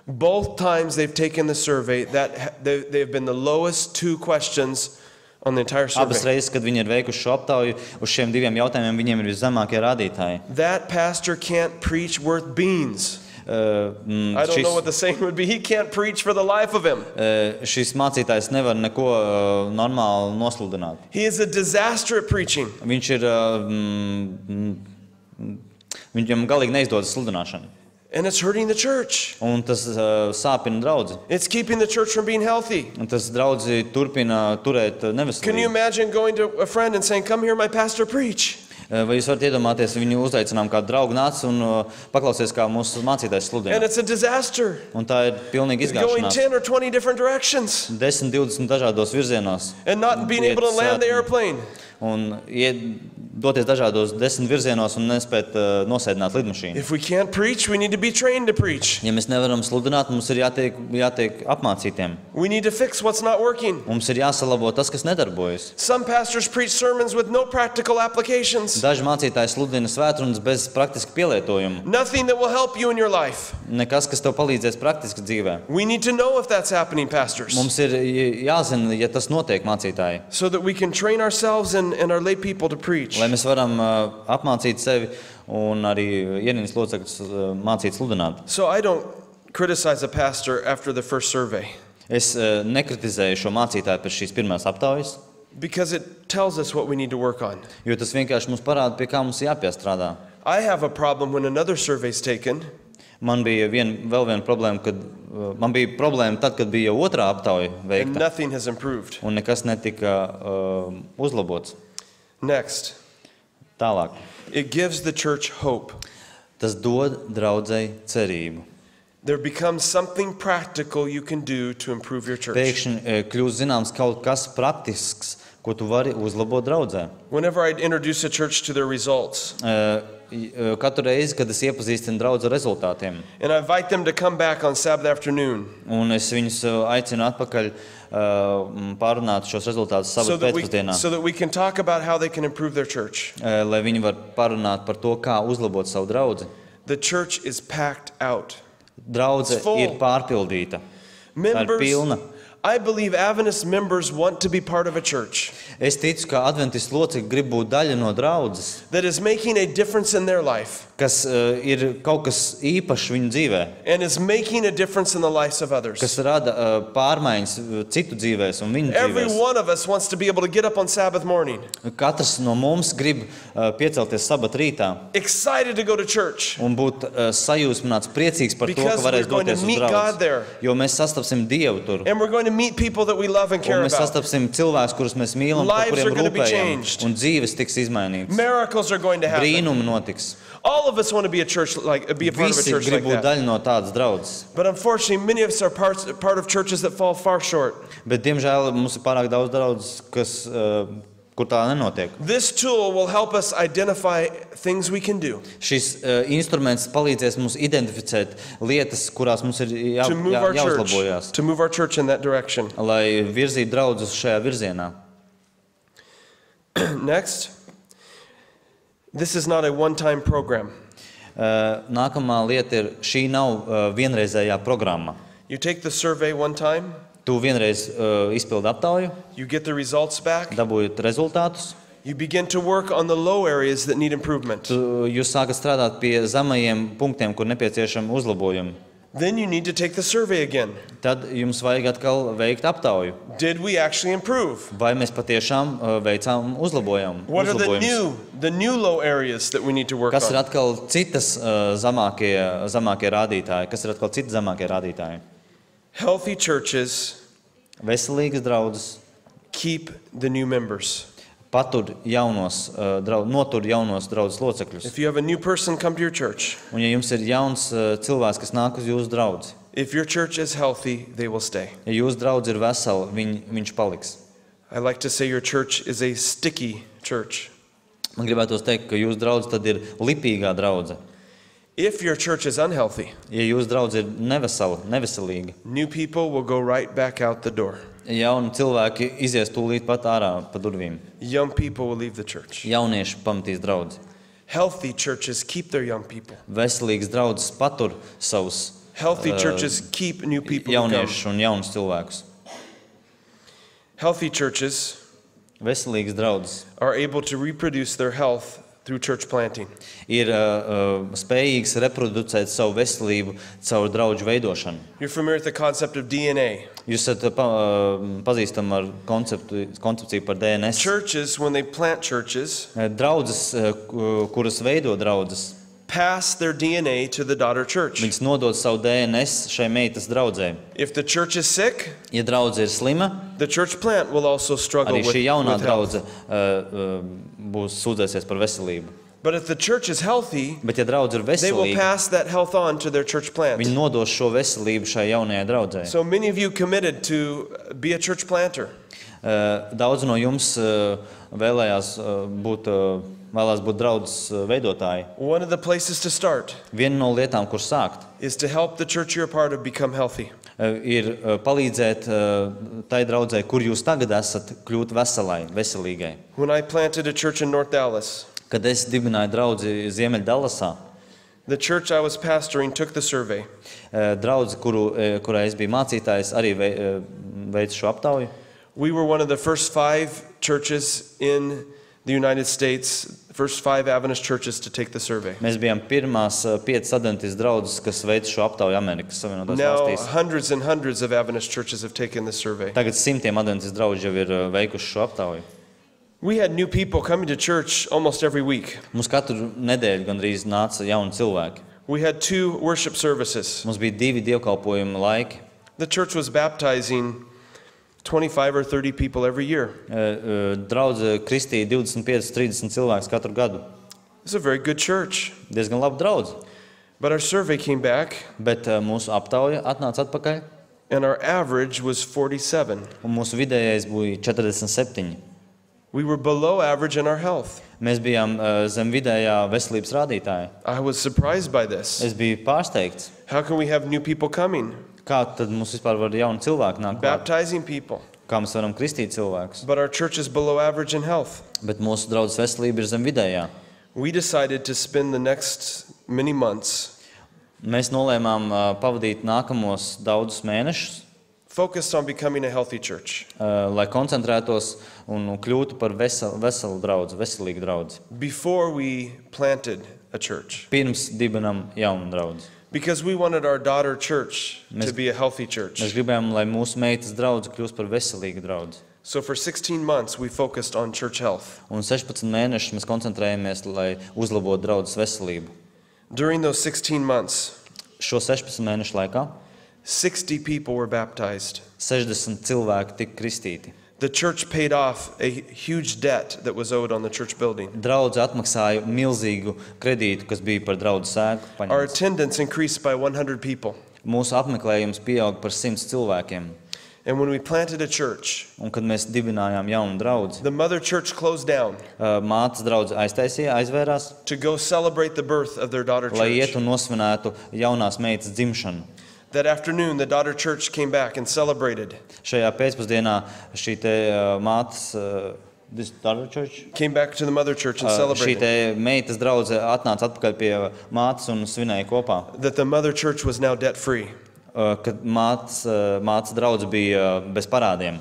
Both times they've taken the survey, that they've been the lowest 2 questions on the entire Abas survey. reizes, kad viņi ir veikuši šo aptauju, uz šiem 2 jautājumiem viņiem ir viszemākie rādītāji. That pastor can't preach worth beans. I don't know what the saying would be. He can't preach for the life of him. Šis mācītājs nevar neko normāli nosludināt. He is a disaster at preaching. Viņš ir, viņam galīgi neizdodas sludināšana. And it's hurting the church. Un tas sāpina draudzi. It's keeping the church from being healthy. Un tas draudzi turpina turēt Can you neveselību. imagine going to a friend and saying, "Come hear my pastor preach"? Vai jūs varat iedomāties, viņu uzaicinām kādu draugu nāc un paklausies, kā mūsu mācītājs And sludina. it's a disaster. Un tā ir pilnīgi Going izgāšanās. 10 or 20 different directions 10, 20 dažādos virzienos. and not being able to land the airplane. Un doties dažādos 10 virzienos un nespēt nosēdināt lidmašīnu. If we can't preach, we need to be trained to preach. Ja mēs nevaram sludināt, mums ir jātiek apmācītiem. We need to fix what's not working. Mums ir jāsalabo tas, kas nedarbojas. Some pastors preach sermons with no practical applications. Daži mācītāji sludina svētrunas bez praktiska pielietojuma. Nothing that will help you in your life. Nekas, kas tev palīdzēs praktiski dzīvē. We need to know if that's happening, pastors, Mums ir jāzina, ja tas notiek, mācītāji. so that we can train ourselves and our lay people to preach. Lai mēs varam apmācīt sevi un arī ierīnas locekļus mācīt sludināt. So I don't criticize a pastor after the first survey Es nekritizēju šo mācītāju pēc šīs pirmās aptaujas, because it tells us what we need to work on. jo tas vienkārši mums parāda, pie kā mums jāpiestrādā. I have a problem when another survey's taken Man bija vēl viena problēma, kad man bija problēma tad, kad bija jau otrā aptauja and veikta, nothing has improved. un nekas netika uzlabots. Next, Tālāk. it gives the church hope. Tas dod draudzei cerību. There becomes something practical you can do to improve your church. Pēkšņi kļūst zināms kaut kas praktisks, ko tu vari uzlabot draudzē. Whenever I introduce a church to their results, Katru reizi, kad es iepazīstinu draudzu ar rezultātiem, and I invite them to come back on Sabbath afternoon un es viņus aicinu atpakaļ pārunāt šos rezultātus so sabat pēcpusdienā, that we can talk about how they can improve their church. lai viņi var parunāt par to, kā uzlabot savu draudzi. The church is packed out. Draudze It's full. ir pārpildīta. Members, pilna. I believe Adventist members want to be part of a church Es ticu, ka adventistu locekļi grib būt daļa no draudzes, that is making a difference in their life kas ir kaut kas īpašs viņu dzīvē, and is making a difference in the lives of others. kas rada pārmaiņas citu dzīvēs un viņu Every dzīvēs. one of us wants to be able to get up on Sabbath morning, Katrs no mums grib piecelties sabat rītā excited to go to church un būt sajūsmināts, priecīgs par to, ka because we're varēs going to doties uz meet God draudzi. there. Jo mēs sastapsim Dievu tur. And we're going to meet people that we love and care Un mēs about. sastapsim cilvēkus, kurus mēs mīlam, par Lives are kuriem gonna be rūpējam. changed. Un dzīves tiks izmainītas. Miracles are going to happen. Brīnumi notiks. All of us want to be a church be a part of a Visi church grib like būt that. daļa no tādas draudzes. But unfortunately, many of us are part of churches that fall far short. Bet, diemžēl, mums ir pārāk daudz draudzes, kas, kur tā nenotiek. This tool will help us identify things we can do Šis instruments palīdzēs mums identificēt lietas, kurās mums ir to move our church, jāuzlabojās, to move our church in that direction. lai virzītu draudzus šajā virzienā. Next, this is not a one-time program. Nākamā lieta ir, šī nav vienreizējā programma. You take the survey one time, Tu vienreiz izpildi aptauju, you get the results back, dabūjat rezultātus, you begin to work on the low areas that need improvement. jūs sākat strādāt pie zemajiem punktiem, kur nepieciešami uzlabojumi. then you need to take the survey again. tad jums vajag atkal veikt aptauju. Did we actually improve? Vai mēs patiešām veicām What are uzlabojumus? the new low areas that we need to work Kas ir on? atkal citas zamākie rādītāji? Kas ir atkal citi zamākie rādītāji? Healthy churches Veselīgas draudzes keep the new members. notur jaunos draudzes locekļus. If you have a new person come to your church, Un ja jums ir jauns cilvēks, kas nāk uz jūsu draudzi, if your church is healthy, they will stay. ja jūsu draudze ir vesela, viņš paliks. I like to say your church is a sticky church. Man gribētos teikt, ka jūsu draudze tad ir lipīgā draudze. If your church is unhealthy, Ja jūsu draudze ir neveselīga, new people will go right back out the door. jauni cilvēki izies tūlīt pat ārā pa durvīm. Young people will leave the church. Jaunieši pamatīs draudzi. Healthy churches keep their young people. Veselīgas draudzes patur savus Healthy churches keep new people who come. jauniešus un jaunus cilvēkus. Healthy churches Veselīgas draudzes are able to reproduce their health through church planting. ir spējīgas reproducēt savu veselību caur draudžu veidošanu. You're familiar with the concept of DNA. Jūs esat pazīstami ar koncepciju par DNS. Churches, when they plant churches, Draudzes, kuras veido draudzes, pass their DNA to the daughter church. viņas nodod savu DNS šai meitas draudzei. If the church is sick, Ja draudze ir slima, the church plant will also struggle arī with, šī jaunā with health. draudze būs sūdzēsies par veselību. But if the church is healthy, Bet ja draudze ir they will veselīga, pass that health on to their church plant. viņi nodos šo veselību šai jaunajai draudzei. So many of you committed to be a church planter. Daudz no jums vēlās būt draudzes veidotāji. One of the places to start Viena no lietām, kur sākt, is to help the church you're a part of become healthy. ir palīdzēt tai draudzei, kur jūs tagad esat, kļūt veselīgai. When I planted a church in North Dallas, Kad es dibināju draudzi Ziemeļdallasā, the church I was pastoring took the survey. draudzi, kurai es biju mācītājs, arī veica šo aptauju. We were one of the first 5 churches in the United States, first 5 Adventist churches to take the survey. Mēs bijām pirmās 5 adventistas draudzes, kas veica šo aptauju Amerikas Savienotās Now, valstīs. hundreds and hundreds of Adventist churches have taken this survey. Tagad simtiem adventistas draugi jau ir veikuši šo aptauju. We had new people coming to church almost every week. Mums katru nedēļu gandrīz nāca jauni cilvēki. We had 2 worship services. Mums bija 2 dievkalpojuma laiki. The church was baptizing 25 or 30 people every year. Draudze kristīja 25-30 cilvēkus katru gadu. It's a very good church. Diezgan laba draudze. But our survey came back, Bet mūsu aptauja atnāca atpakaļ, and our average was 47. un mūsu vidējais bija 47. We were below average in our health. Mēs bijām zem vidējā veselības rādītāja. I was surprised by this. Es biju pārsteigts. How can we have new people coming, Kā tad mums vispār var jauni cilvēki nākt klāt? baptizing people, Kā mēs varam kristīt cilvēkus? but our church is below average in health? Bet mūsu draudzes veselība ir zem vidējā. We decided to spend the next many months Mēs nolēmām pavadīt nākamos daudzus mēnešus, focused on becoming a healthy church. lai koncentrētos un kļūtu par veselu draudzi, veselīgu draudzi. Before we planted a church, Pirms dibinam jaunu draudzi. because we wanted our daughter church to Mēs- be a healthy church. Mēs gribējām, lai mūsu meitas draudze kļūst par veselīgu draudzi. So for 16 months, we focused on church health. Un 16 mēnešus mēs koncentrējamies, lai uzlabotu draudzes veselību. During those 16 months, Šo 16 mēnešu laikā 60 people were baptized. 60 cilvēki tika kristīti. The church paid off a huge debt that was owed on the church building. Draudze atmaksāja milzīgu kredītu, kas bija par draudzes sēku Our paņemts. attendance increased by 100 people. Mūsu apmeklējums pieauga par 100 cilvēkiem. And when we planted a church, Un kad mēs dibinājām jaunu draudzi, the mother church closed down mātes draudze aizvērās, to go celebrate the birth of their daughter lai church. ietu un nosvinētu jaunās meitas dzimšanu. That afternoon, the daughter church came back and celebrated. Šajā pēcpusdienā šī te mātes, this daughter church? Came back to the mother church and Šī celebrated. te meitas draudze atnāca atpakaļ pie mātes un svinēja kopā, That the mother church was now debt free. kad mātes draudze bija bez parādiem.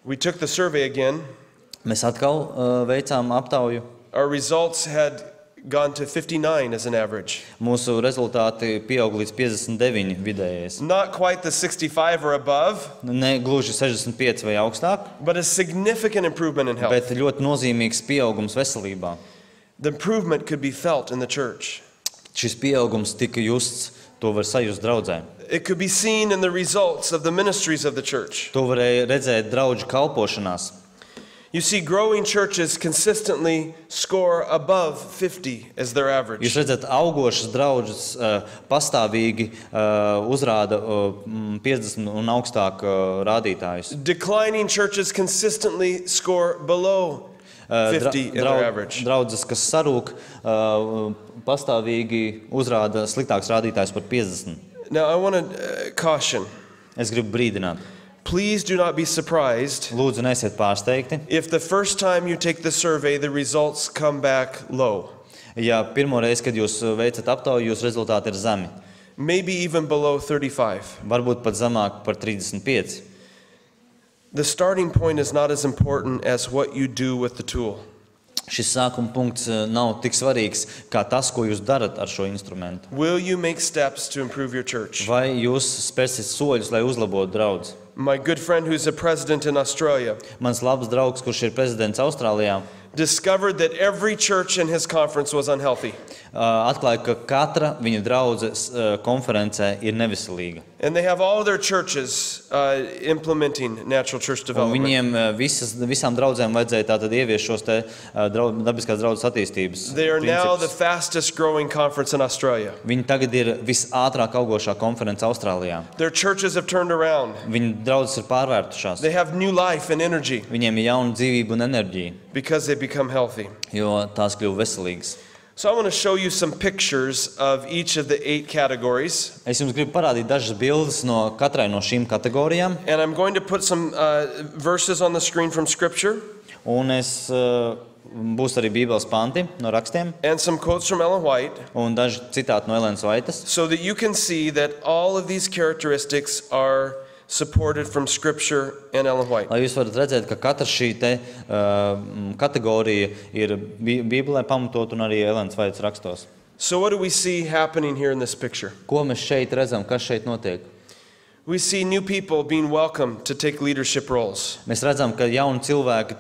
We took the survey again. Mēs atkal veicām aptauju. Our results had gone to 59 as an average. Mūsu rezultāti pieaug līdz 59 vidējais. Not quite the 65 or above, Ne gluži 65 vai augstāk, but a significant improvement in health. bet ļoti nozīmīgs pieaugums veselībā. The improvement could be felt in the church. Šis pieaugums tika justs, to var sajust draudzē. It could be seen in the results of the ministries of the church. To varēja redzēt draudžu kalpošanās. You see, growing churches consistently score above 50 as their average. Jūs redzat, augošas draudžas pastāvīgi uzrāda 50 un augstāk rādītājus. Declining churches consistently score below 50 in their average. Draudzes, kas sarūk, pastāvīgi uzrāda sliktāks rādītājs par 50. Now, I want to caution. Es gribu brīdināt. Please do not be surprised Lūdzu, neesiet pārsteigti. if the first time you take the survey, the results come back low. Ja pirmo reizi, kad jūs veicat aptauju, jūsu rezultāti ir zemi. Maybe even below 35. Varbūt pat zemāk par 35. The starting point is not as important as what you do with the tool. Šis sākuma punkts nav tik svarīgs kā tas, ko jūs darat ar šo instrumentu. Will you make steps to improve your church? Vai jūs spērsiet soļus, lai uzlabotu draudzi? My good friend who's a president in Australia Mans labs draugs, kurš ir prezidents Austrālijā, discovered that every church in his conference was unhealthy. Atklāja, ka katra viņa draudzes konferencē ir neveselīga. And they have all their churches implementing natural church Un development. viņiem visām draudzēm vajadzēja tātad ieviest šos te dabiskās draudzes attīstības They are now the principus. fastest growing conference in Australia. Viņi tagad ir visātrāk augošā konference Austrālijā. Their churches have turned around. Viņu draudzes ir pārvērtušās. They have new life and energy Viņiem ir jauna dzīvība un enerģija, because they become healthy. jo tās kļuva veselīgas. So I want to show you some pictures of each of the 8 categories. Es jums gribu parādīt dažas bildes no katrai no šīm kategorijām. And I'm going to put some verses on the screen from Scripture Un es būs arī Bībeles panti no rakstiem and some quotes from Ellen White un daži citāti no Elenas Vaitas, so that you can see that all of these characteristics are supported from Scripture and Ellen White. lai jūs varat redzēt, ka katra šī te kategorija ir Bībelē pamatot un arī Elenas Vaitas rakstos. So what do we see happening here in this picture? Ko mēs šeit redzam, kas šeit notiek? We see new people being welcomed to take leadership roles. Mēs redzam, ka jauni cilvēki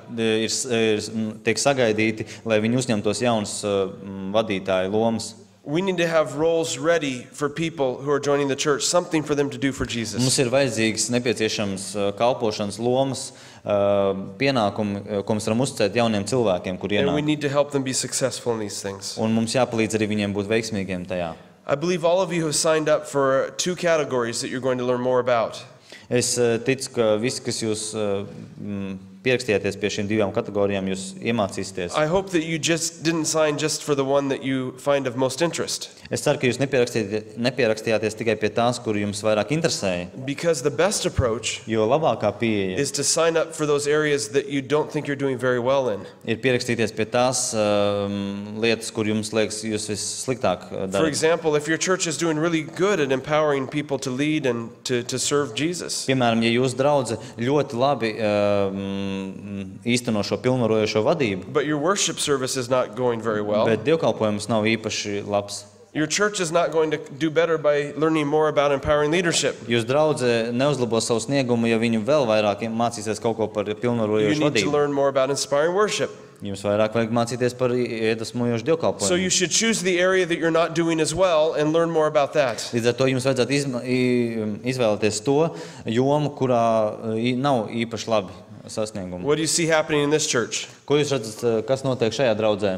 tiek sagaidīti, lai viņi uzņemtos jaunas vadītāju lomas. We need to have roles ready for people who are joining the church, something for them to do for Jesus. Mums ir vajadzīgs nepieciešams kalpošanas lomas, pienākumi, ko mēs varam uzticēt jauniem cilvēkiem, kur And we ienāk. need to help them be successful in these things. Un mums jāpalīdz arī viņiem būt veiksmīgiem tajā. I believe all of you have signed up for 2 categories that you're going to learn more about. Es ticu, ka visi, kas jūs pierakstījāties pie šīm 2 kategorijām, jūs iemācīsieties. I hope that you just didn't sign just for the one that you find of most interest. Es ceru, ka jūs nepierakstījāties tikai pie tās, kur jums vairāk interesēja, Because the best approach jo labākā pieeja is to sign up for those areas that you don't think you're doing very well in. ir pierakstīties pie tās lietas, kur jums liekas, jūs vissliktāk For darat. example, if your church is doing really good at empowering people to lead and to serve Jesus, Piemēram, ja jūs draudze ļoti labi īsteno šo pilnvarojošo vadību, but your worship service is not going very well, bet dievkalpojums nav īpaši labs, your church is not going to do better by learning more about empowering leadership. jūs draudze neuzlabos savu sniegumu, ja viņu vēl vairāk mācīsies kaut ko par You pilnvarojošu need to vadību. learn more about inspiring worship. Jums vairāk vajag mācīties par iedvesmojošu So dievkalpojumu. you should choose the area that you're not doing as well and learn more about that. Līdz ar to jums vajadzētu izvēlēties to jomu, kurā nav īpaši labi sasniegumi. What do you see happening in this church? Ko jūs redzat, kas notiek šajā draudzē?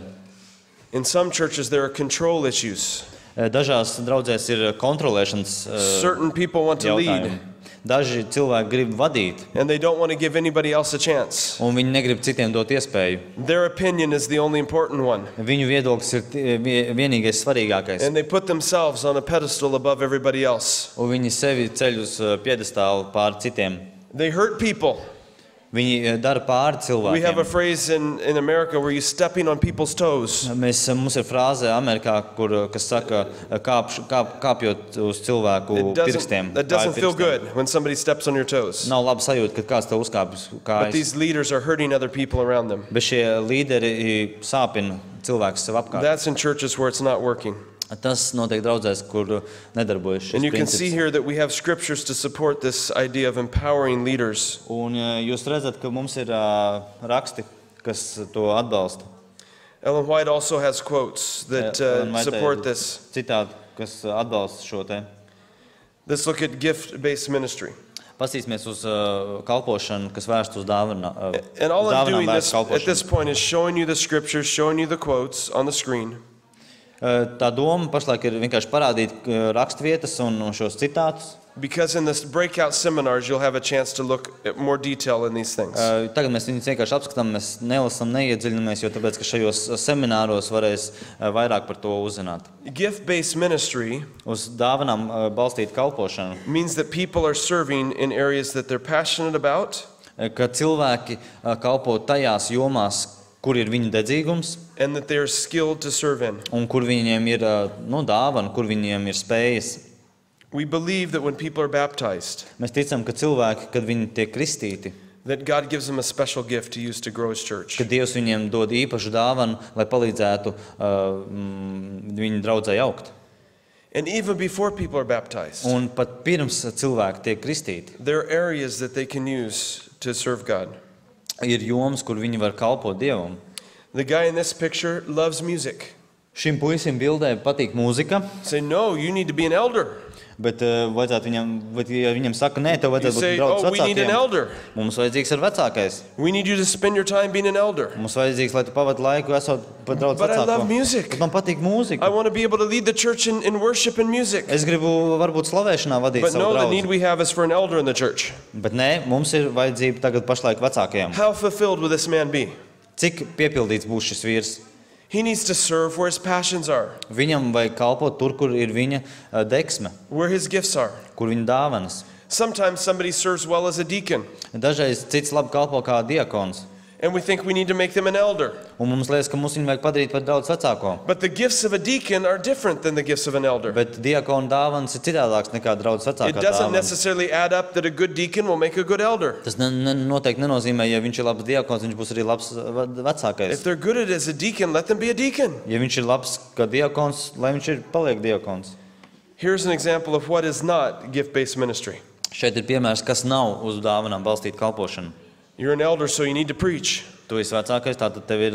In some churches, there are control issues. Dažās draudzēs ir kontrolēšanas Certain people want to jautājumi. lead, Daži cilvēki grib vadīt, and they don't want to give anybody else a chance. un viņi negrib citiem dot iespēju. Their opinion is the only important one, Viņu viedoklis ir vienīgais svarīgākais, and they put themselves on a pedestal above everybody else. un viņi sevi ceļ uz piedestālu pār citiem. They hurt people. Viņi dara pāri We have a cilvēkiem. phrase in America where you're stepping on people's toes. Mums ir frāze Amerikā, kas saka, kāpjot uz cilvēku pirkstiem. That doesn't kāju feel pirkstiem. good when somebody steps on your toes. Nav laba sajūta, kad kāds tev uzkāpj uz But kājas. these leaders are hurting other people around them. Bet šie līderi sāpina cilvēkus sev apkārt. That's in churches where it's not working. Tas notiek draudzēs, kur nedarbojas šis And you can see princips. here that we have scriptures to support this idea of empowering leaders. Un jūs redzat, ka mums ir raksti, kas to atbalsta. Ellen White also has quotes that Ellen White support ir this. Citādi, kas atbalsta šo te. Let's look at gift-based ministry. Pastīsimies uz kalpošanu, kas vērst uz dāvanām. And all I'm doing Vērst at this kalpošanu. point is showing you the scriptures, showing you the quotes on the screen. Tā doma pašlaik ir vienkārši parādīt rakstvietas un šos citātus. Because in this breakout seminars, you'll have a chance to look at more detail in these things. Tagad mēs viņus vienkārši apskatām, mēs nelasām, neiedziļinamies, jo tāpēc, ka šajos semināros varēs vairāk par to uzzināt. Gift-based ministry Uz dāvanām balstīt kalpošanu, means that people are serving in areas that they're passionate about ka cilvēki kalpo tajās jomās, kur ir viņa dedzīgums and that they're skilled to serve in. un kur viņiem ir dāvana, kur viņiem ir spējas. We believe that when people are baptized, Mēs ticam, ka cilvēki, kad viņi tiek kristīti, that God gives them a special gift to use to grow His church. ka Dievs viņiem dod īpašu dāvanu, lai palīdzētu viņu draudzei augt. And even before people are baptized, Un pat pirms cilvēki tiek kristīti, there are areas that they can use to serve God. ir jomas, kur viņi var kalpot Dievam. The guy in this picture loves music. Šim puisim bildē patīk mūzika, Say, no, you need to be an elder. bet vajadzētu viņam, bet ja viņam saka, nē, tev You vajadzētu būt say, draudzes oh, we need an vecākiem. elder. Mums vajadzīgs ir vecākais. We need you to spend your time being an elder. Mums vajadzīgs, lai tu pavadi laiku esot par draudzes But I love vecāko. music. Bet man patīk I mūzika. want to be able to lead the church in worship and music. Es gribu varbūt slavēšanā vadīt But savu no, the need draudzi. we have is for an elder in the church. Bet nē, mums ir vajadzība tagad pašlaik vecākajiem. How fulfilled will this man be? Cik piepildīts būs šis vīrs? He needs to serve where his passions are, Viņam vajag kalpot tur, kur ir viņa deksme, where his gifts are. kur viņa dāvanas. Sometimes somebody serves well as a deacon, Dažreiz cits labi kalpo kā diakons. and we think we need to make them an elder. Un mums liekas, ka mums viņu vajag padarīt par daudz vecāko. But the gifts of a deacon are different than the gifts of an elder. Bet diakona dāvanas ir citādāks nekā draudz It vecākā doesn't dāvana. necessarily add up that a good deacon will make a good elder. Tas noteikti nenozīmē, ja viņš ir labs diakons, viņš būs arī labs vecākais. If they're good at it as a deacon, let them be a deacon. Ja viņš ir labs kā diakons, lai viņš ir paliek diakons. Here's an example of what is not gift-based ministry. Šeit ir piemērs, kas nav uz dāvanām balstīta kalpošana. You're an elder, so you need to preach. Tu esi vecākais, tātad tev ir,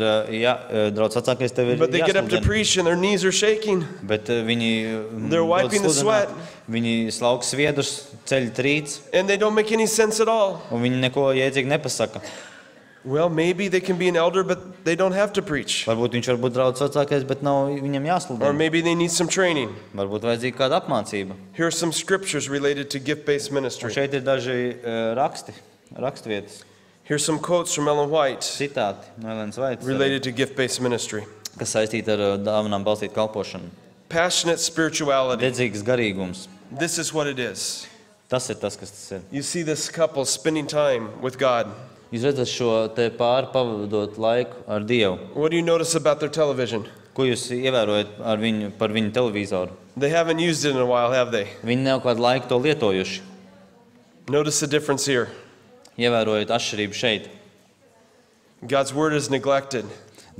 draudz vecākais, tev ir But they get up to jāsludina. preach and their knees are shaking. Bet viņi They're dod wiping the sludināt. sweat. Viņi slauka sviedrus, ceļ trīc, And they don't make any sense at all. un viņi neko jēdzīgi nepasaka. Well, maybe they can be an elder, but they don't have to preach. Varbūt viņš var būt draudz vecākais, bet nav viņam Or jāsludina. maybe they need some training. Varbūt vajadzīga kāda apmācība. Here are some scriptures related to gift-based Un ministry. šeit ir daži rakstvietas, Here's some quotes from Ellen White citāti no Elenas Vaitas, related to gift-based ministry. kas saistīti ar dāvanām balstītu kalpošanu. Passionate spirituality. Dedzīgs garīgums. This is what it is. Tas ir tas, kas tas ir. You see this couple spending time with God. Jūs redzat šo te pāri pavadot laiku ar Dievu. What do you notice about their television? Ko jūs ievērojat ar viņu, par viņu televizoru? They haven't used it in a while, have they? Viņi nav kādu laiku to lietojuši. Notice the difference here. Ievērojot atšķirību šeit. God's word is neglected,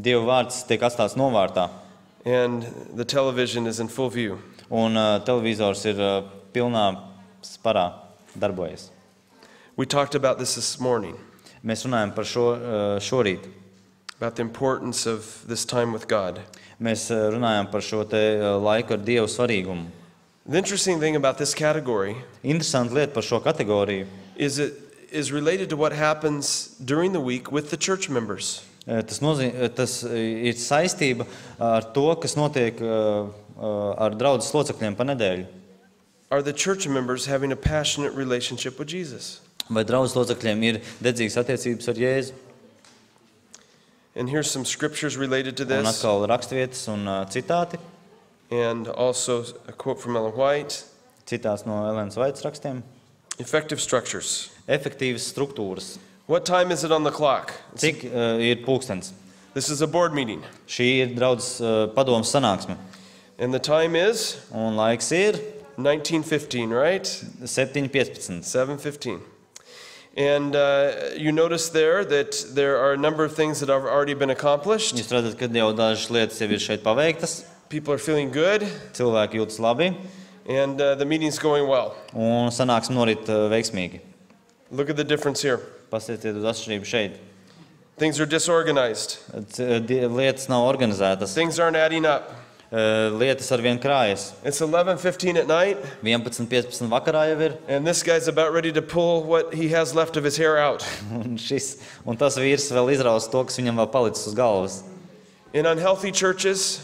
Dieva vārds tiek atstāts novārtā, and the television is in full view. un televizors ir pilnā sparā darbojas. We talked about this morning, Mēs runājam par šo šorīt. about the importance of this time with God. Mēs runājam par šo te laiku ar Dievu svarīgumu. The interesting thing about this category Interesanti lieta par šo kategoriju. is it is related to what happens during the week with the church members. Tas ir saistība ar to, kas notiek ar draudzes locekļiem pa nedēļu. Are the church members having a passionate relationship with Jesus? Vai draudzes locekļiem ir dedzīgas attiecības ar Jēzu? And here's some scriptures related to Un this, atkal rakstvietas un citāti. and also a quote from Ellen White. Citāts no Elenas Vaitas rakstiem. Effective structures. Efektīvas struktūras. What time is it on the clock? Cik ir pulkstens? This is a board meeting, Šī ir draudzes padomas sanāksme. and the time is Un laiks ir 19:15, right? 7:15. 7:15. And you notice there that there are a number of things that have already been accomplished. Jūs redzat, ka jau dažas lietas jau ir šeit paveiktas. People are feeling good, Cilvēki jūtas labi, and the meeting's going well. un sanāksme norit veiksmīgi. Look at the difference here. Paskatieties uz atšķirību šeit. Things are disorganized. Lietas nav organizētas. Things aren't adding up. Lietas arvien krājas. It's 11:15 at night, 11:15 vakarā jau ir. and this guy's about ready to pull what he has left of his hair out. Un tas vīrs vēl izraus to, kas viņam vēl palicis uz galvas. In unhealthy churches,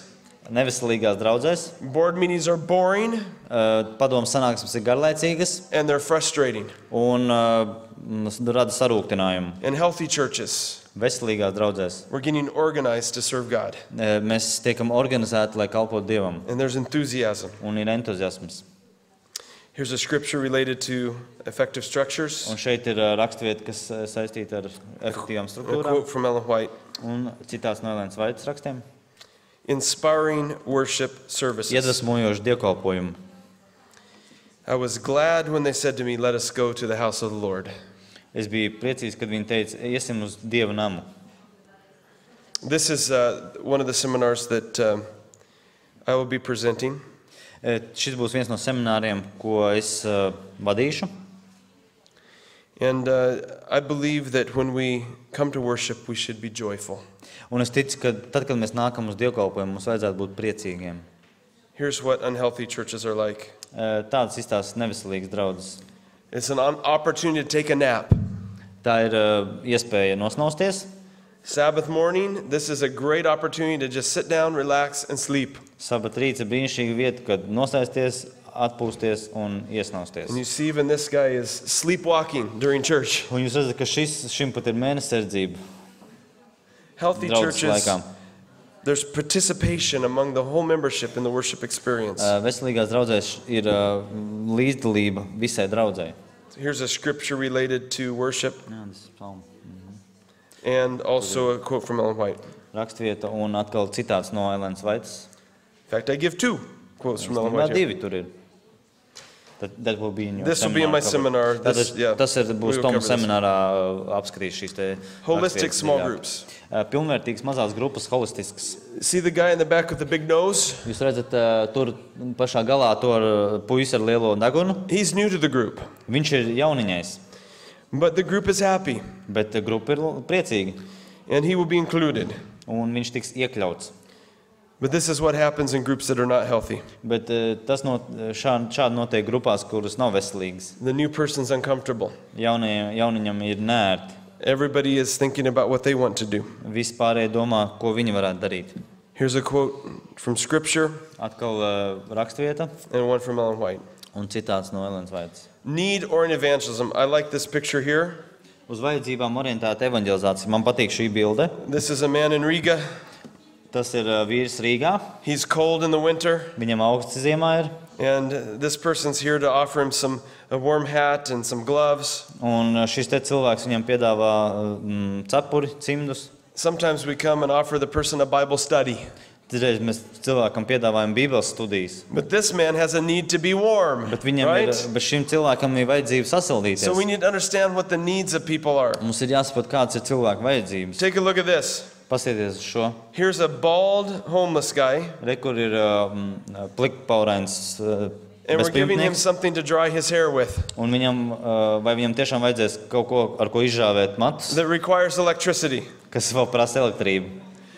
Neveselīgās draudzēs. board meetings are boring Padomu sanāksmes ir garlaicīgas and they're frustrating. un rada sarūktinājumu. In healthy churches, Veselīgās draudzēs. we're getting organized to serve God, Mēs tiekam organizēti, lai kalpotu Dievam. and there's enthusiasm. Un ir entuziasms. Here's a scripture related to effective structures, Un šeit ir rakstvieta, kas saistīta ar efektīvām a struktūrām. quote from Ellen White. Un citāts no Elēnas Vaitas rakstiem. Inspiring worship services. Iedvesmojoši dievkalpojumu. I was glad when they said to me, "Let us go to the house of the Lord." Es biju priecīgs, kad viņi teica, iesim uz Dieva namu. This is one of the seminars that I will be presenting. Šis būs viens no semināriem, ko es vadīšu. And I believe that when we come to worship, we should be joyful. Un es ticu, ka tad, kad mēs nākam uz dievkalpojumu, mums vajadzētu būt priecīgiem. Here's what unhealthy churches are like. Tādas izstāsta neveselīgas draudzes. It's an opportunity to take a nap. Tā ir iespēja nosnausties. Sabbath morning, this is a great opportunity to just sit down, relax, and sleep. Sabat rīts ir brīnišķīga vieta, kad nosēsties, atpūsties un iesnausties. And you see even this guy is sleepwalking during church. Un jūs redzat, ka šim pat ir mēnesardzība Healthy draudzes churches, laikā. there's participation among the whole membership in the worship experience. Veselīgās draudzēs ir līdzdalība visai draudzei. Here's a scripture related to worship Jā, tas ir psalms. and also a quote from Ellen White. Rakstvieta un atkal citāts no Elēnas Vaitas. In fact, I give two quotes from Ellen Vēl White here. divi tur ir. That will be in your This will be in my seminar. seminar. This, yeah, Tas ir, we būs will Toma cover this. seminārā apskatīs šīs te Holistic rakstvietas small dziļāk. groups. Pilnvērtīgas mazās grupas, holistiskas. See the guy in the back with the big nose? Jūs redzat, tur pašā galā to puisi ar lielo degunu. He's new to the group, Viņš ir jauniņais, but the group is happy, bet grupa ir priecīga. and he will be included. Un viņš tiks iekļauts. But this is what happens in groups that are not healthy. Bet tas šādi notiek grupās, kuras nav veselīgas. The new person's uncomfortable. Jauniņam ir nērti. Everybody is thinking about what they want to do. Visi pārējie domā, ko viņi varētu darīt. Here's a quote from Scripture Atkal rakstvieta and one from Ellen White. un citāts no Elēnas Vaitas. Need or in evangelism. I like this picture here. Uz vajadzībām orientēta evanģelizācija. Man patīk šī bilde. This is a man in Riga. Tas ir vīrs Rīgā. He's cold in the winter, Viņam augsts ziemā ir. and this person's here to offer him a warm hat and some gloves. Un šis te cilvēks viņam piedāvā cepuri, cimdus. Sometimes we come and offer the person a Bible study, Dažreiz mēs cilvēkam piedāvājam Bībeles studijas. but this man has a need to be warm, Bet viņam right? bet šim cilvēkam ir vajadzība sasildīties. So we need to understand what the needs of people are. Mums ir jāsaprot, kāds ir cilvēka vajadzības. Take a look at this. Pasieties uz šo. Here's a bald homeless guy, Re, kur ir plikpaurains and we're giving him bezpajumtnieks. something to dry his hair with Un vai viņam tiešām vajadzēs kaut ko, ar ko izžāvēt matus, that requires electricity. kas vēl prasa elektrību.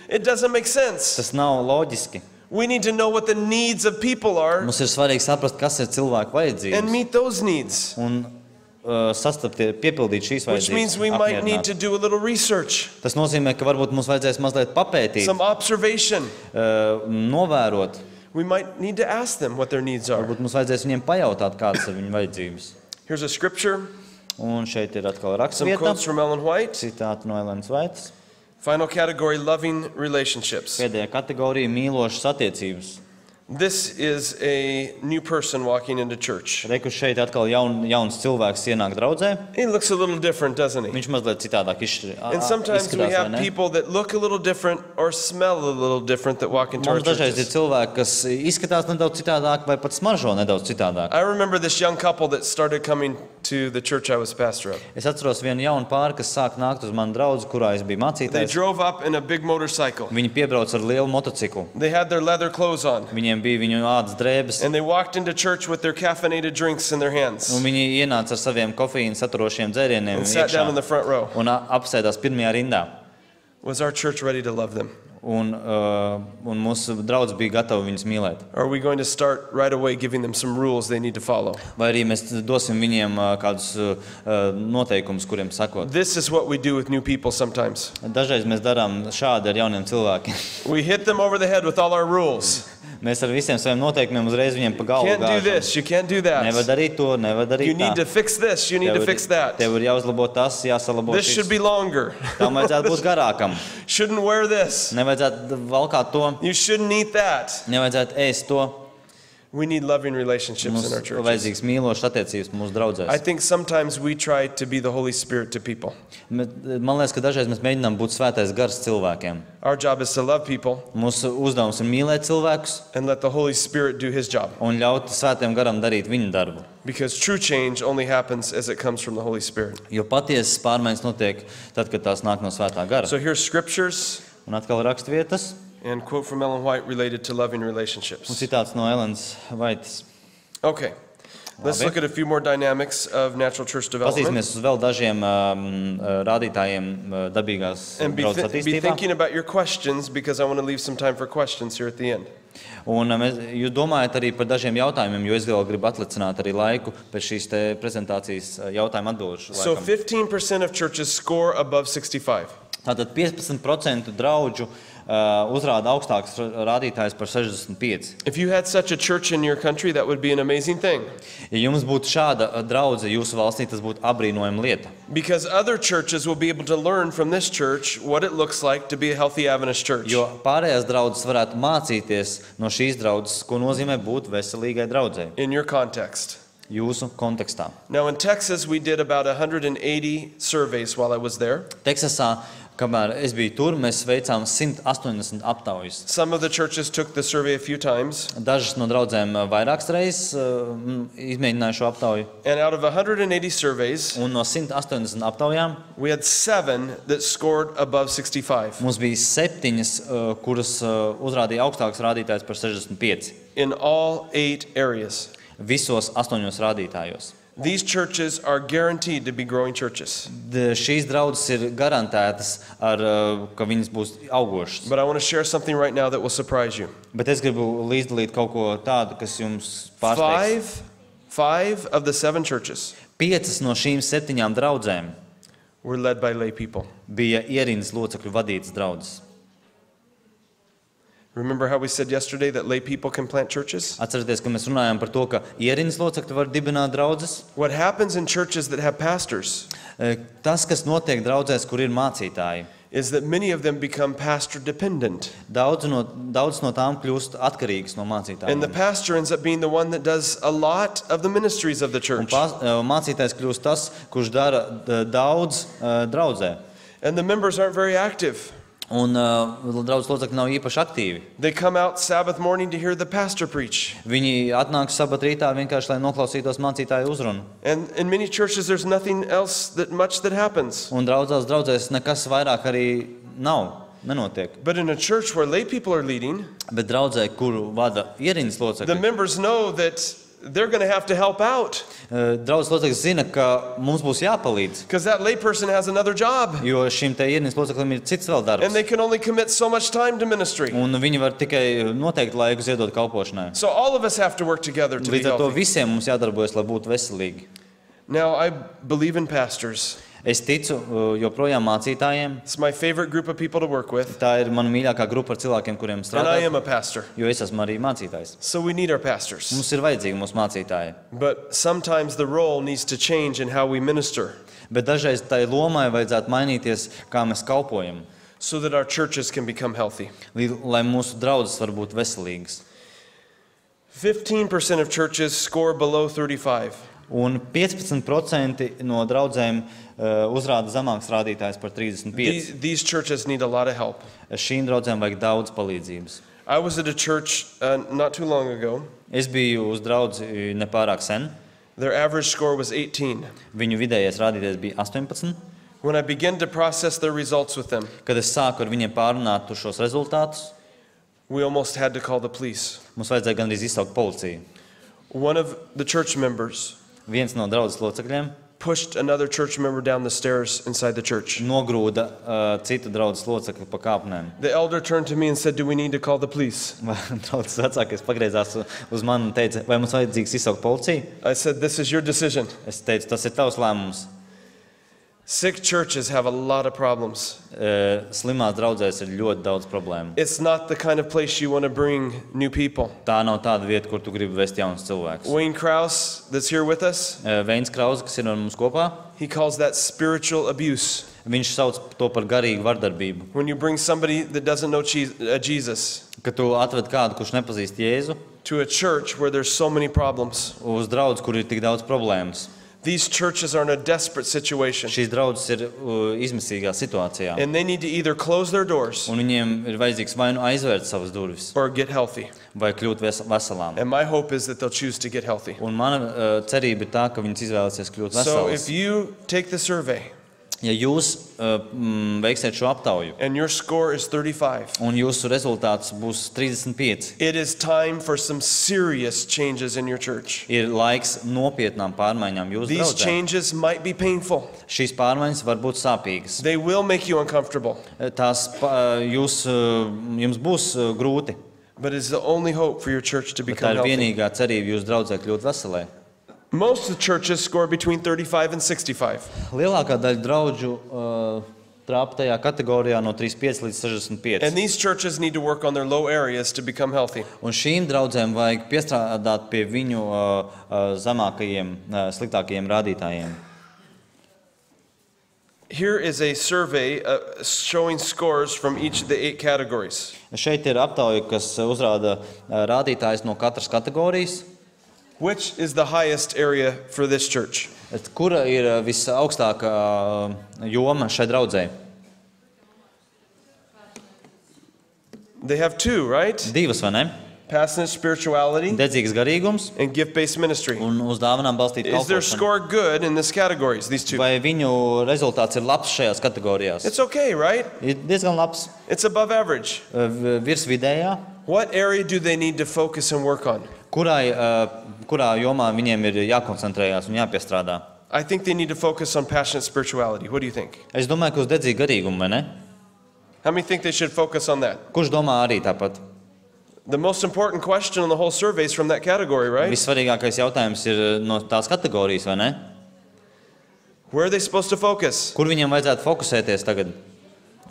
It doesn't make sense. Tas nav loģiski. We need to know what the needs of people are Mums ir svarīgi saprast, kas ir cilvēka and vajadzības. meet those needs, Un piepildīt šīs which means we might need vajadzības. to do a little research, Tas nozīmē, ka varbūt mums vajadzēs mazliet papētīt, some observation. novērot. We might need to ask them what their needs are. Varbūt mums vajadzēs viņiem pajautāt, kādas ir viņu vajadzības. Here's a scripture, Un šeit ir atkal some rakstvieta, quotes from Ellen White. citāti no Elēnas Vaitas. Final category, loving relationships. Pēdējā kategorija - mīlošas attiecības. This is a new person walking into church. Reku šeit atkal jauns cilvēks ienāk draudzē. He looks a little different, doesn't he? Viņš mazliet citādāk And sometimes we izskatās, vai have ne? people that look a little different or smell a little different that walk into our Mums dažreiz ir churches. cilvēki, kas izskatās nedaudz citādāk vai pat smaržo nedaudz citādāk. I remember this young couple that started coming to the church I was pastor of. Es atceros vienu jaunu pāri, kas sāk nākt uz manu draudzi, kurā es biju They mācītājs. drove up in a big motorcycle. Viņi piebrauca ar lielu motociklu. They had their leather clothes on. Viņiem bija viņu ādas drēbes, And they walked into church with their caffeinated drinks in their hands un viņi ienāca ar saviem kofīnu saturošiem dzērieniem and sat down in iekšā the front row. un apsēdās pirmajā rindā. Was our church ready to love them? Un mūsu draugs bija gatavi viņus mīlēt. Are we going to start right away giving them some rules they need to follow? Vai arī mēs dosim viņiem kādus noteikumus, kuriem sakot. This is what we do with new people sometimes. Dažreiz mēs darām šādi ar jauniem cilvēkiem. We hit them over the head with all our rules. Mēs ar visiem saviem noteikumiem uzreiz viņiem pa galvu Can't do gāžam. this, you can't do Nevar that. darīt to, nevar darīt You tā. need to fix this, you need to fix that. Tev ir jāuzlabo tas, jāsalabo This should šis. be longer. Tam vajadzētu būt garākam. Shouldn't wear this. Nevajadzētu valkāt to, You shouldn't eat that. nevajadzētu ēst to. We need loving relationships Mums in our churches. vajadzīgs mīlošs attiecības mūsu I draudzēs. think sometimes we try to be the Holy Spirit to people. Man liekas, ka dažreiz mēs mēģinām būt svētais gars cilvēkiem. Our job is to love people Mūsu uzdevums ir mīlēt cilvēkus and let the Holy Spirit do His job. un ļaut svētajam garam darīt viņa darbu. Because true change only happens as it comes from the Holy Spirit. Jo patiesas pārmaiņas notiek tad, kad tās nāk no svētā gara. So here's scriptures Un atkal rakstvietas and quote from Ellen White related to loving un relationships. citāts no Elenas Vaitas. Okay, let's Labi. look at a few more dynamics of natural church development. Paskatīsimies uz vēl dažiem rādītājiem dabīgās And be draudzes thinking attīstībā. about your questions because I want to leave some time for questions here at the end. Un jūs domājat arī par dažiem jautājumiem, jo es vēl gribu atlicināt arī laiku pēc šīs te prezentācijas jautājumu atbilžu So laikam. 15% of churches score above 65. Tātad 15% draudžu uzrāda augstāks rādītājs par 65. If you had such a church in your country, that would be an amazing thing. Ja jums būtu šāda draudze jūsu valstī, tas būtu apbrīnojama lieta. Because other churches will be able to learn from this church what it looks like to be a healthy Adventist church. Jo pārējās draudzes varētu mācīties no šīs draudzes, ko nozīmē būt veselīgai draudzei In your context. jūsu kontekstā. Now in Texas, we did about 180 surveys while I was there. Teksasā, kamēr es biju tur, mēs veicām 180 aptaujas. Some of the churches took the survey a few times. Dažas no draudzēm vairākas reizes izmēģināja šo aptauju. And out of 180 surveys, Un no 180 aptaujām we had 7 that scored above 65 mums bija 7, kuras uzrādīja augstāks rādītājs par 65. in all 8 areas. Visos 8 rādītājos. These churches are guaranteed to be growing churches. Šīs draudzes ir garantētas, ka viņas būs augošas. But I want to share something right now that will surprise you. Bet es gribu līdzdalīt kaut ko tādu, kas jums pārsteigs. Five of the 7 churches 5 no šīm 7 draudzēm were led by lay people. bija ierindas locekļu vadītas draudzes. Remember how we said yesterday that lay people can plant churches? Atcerieties, ka mēs runājām par to, ka ierindas locekļi var dibināt draudzes. What happens in churches that have pastors Tas, kas notiek draudzēs, kur ir mācītāji, is that many of them become pastor dependent. daudz no tām kļūst atkarīgas no mācītājiem. And the pastor ends up being the one that does a lot of the ministries of the Un church. mācītājs kļūst tas, kurš dara daudz draudzē. And the members aren't very active. Un draudzes locekļi nav īpaši aktīvi. They come out Sabbath morning to hear the pastor preach. Viņi atnāk sabat rītā vienkārši, lai noklausītos mācītāju uzrunu. And in many churches there's nothing else that happens. Un draudzēs nekas vairāk arī nenotiek. But in a church where lay people are leading, Bet draudzē, kuru vada ierindas the locekļi, members know that they're going to have to help out draudzes locekļi zina, ka mums būs jāpalīdz. because that lay person has another job Jo šim te ierindas loceklim ir cits vēl darbs. and they can only commit so much time to ministry. Un viņi var tikai noteikti laiku ziedot kalpošanai. So all of us have to work together to be Līdz ar to healthy. visiem mums jādarbojas, lai būtu veselīgi. Now I believe in pastors. Es ticu joprojām mācītājiem. It's my favorite group of people to work with. Tā ir mana mīļākā grupa ar cilvēkiem, kuriem And I strādāt, am a pastor. jo es esmu arī mācītājs. So we need our pastors. Mums ir vajadzīgi mūsu mācītāji. But sometimes the role needs to change in how we minister Bet dažreiz tai lomai vajadzētu mainīties, kā mēs kalpojam, so that our churches can become healthy. lai mūsu draudzes var būt veselīgas. 15% of churches score below 35. Un 15% no draudzēm uzrāda zemāks rādītājs par 35. These churches need a lot of help. Šīm draudzēm vajag daudz palīdzības. I was at a church not too long ago, Es biju uz draudzi nepārāk sen, Their average score was 18. Viņu vidējais rādītājs bija 18. When I began to process their results with them, Kad es sāku ar viņiem pārunāt šos rezultātus, we almost had to call the police. mums vajadzēja gandrīz izsaukt policiju. One of the church members Viens no draudzes locekļiem pushed another church member down the stairs inside the church. nogrūda citu draudzes locekli pa kāpnēm. The elder turned to me and said, "Do we need to call the police?" Draudzes vecākais pagriezās uz mani un teica, vai mums vajadzīgs izsaukt policiju? I said, "This is your decision." Es teicu, tas ir tavs lēmums. Sick churches have a lot of problems. Slimās draudzēs ir ļoti daudz problēmu. It's not the kind of place you want to bring new people. Tā nav tāda vieta, kur tu gribi vest jaunus cilvēkus. Wayne Krause, that's here with us, Veins Krause, kas ir ar mums kopā, he calls that spiritual abuse. viņš sauc to par garīgu vardarbību. When you bring somebody that doesn't know Jesus Kad tu atved kādu, kurš nepazīst Jēzu, to a church where there's so many problems, uz draudzi, kur ir tik daudz problēmas. these churches are in a desperate situation. Šīs draudzes ir izmisīgā situācijā. And they need to either close their doors Un viņiem ir vajadzīgs vai nu aizvērt savas durvis, or get healthy. vai kļūt veselām. And my hope is that they'll choose to get healthy. Un mana cerība ir tā, ka viņas izvēlēsies kļūt So veselas. if you take the survey Ja jūs veiksiet šo aptauju and your score is 35, un jūsu rezultāts būs 35, it is time for some serious changes in your church. ir laiks nopietnām pārmaiņām jūsu These draudzē. changes might be painful. Šīs pārmaiņas var būt sāpīgas. They will make you uncomfortable, Jums būs grūti, but it's the only hope for your church to bet tā become ir healthy. vienīgā cerība jūsu draudzē kļūt veselai. Most of the churches score between 35 and 65. Lielākā daļa draudžu trāpa tajā kategorijā no 35 līdz 65. And these churches need to work on their low areas to become healthy. Un šīm draudzēm vajag piestrādāt pie viņu zemākajiem, sliktākajiem rādītājiem. Here is a survey showing scores from each of the 8 categories. Šeit ir aptauja, kas uzrāda rādītājus no katras kategorijas. Which is the highest area for this church? Kura ir visaugstākā joma šai draudzē? They have 2, right? Divas, vai ne? Passionate spirituality Dedzīgs garīgums and gift-based ministry. un uz dāvanām balstīt Is their kalpošanu. score good in this categories, these 2? Vai viņu rezultāts ir labs šajās kategorijās? It's okay, right? Ir diezgan labs. It's above average. Virs vidējā. What area do they need to focus and work on? Kurā jomā viņiem ir jākoncentrējās un jāpiestrādā? I think they need to focus on passionate spirituality. What do you think? Es domāju, ka uz dedzīgu garīgumu, vai ne? How many think they should focus on that? Kurš domā arī tāpat? The most important question in the whole survey is from that category, right? Vissvarīgākais jautājums ir no tās kategorijas, vai ne? Where are they supposed to focus? Kur viņiem vajadzētu fokusēties tagad?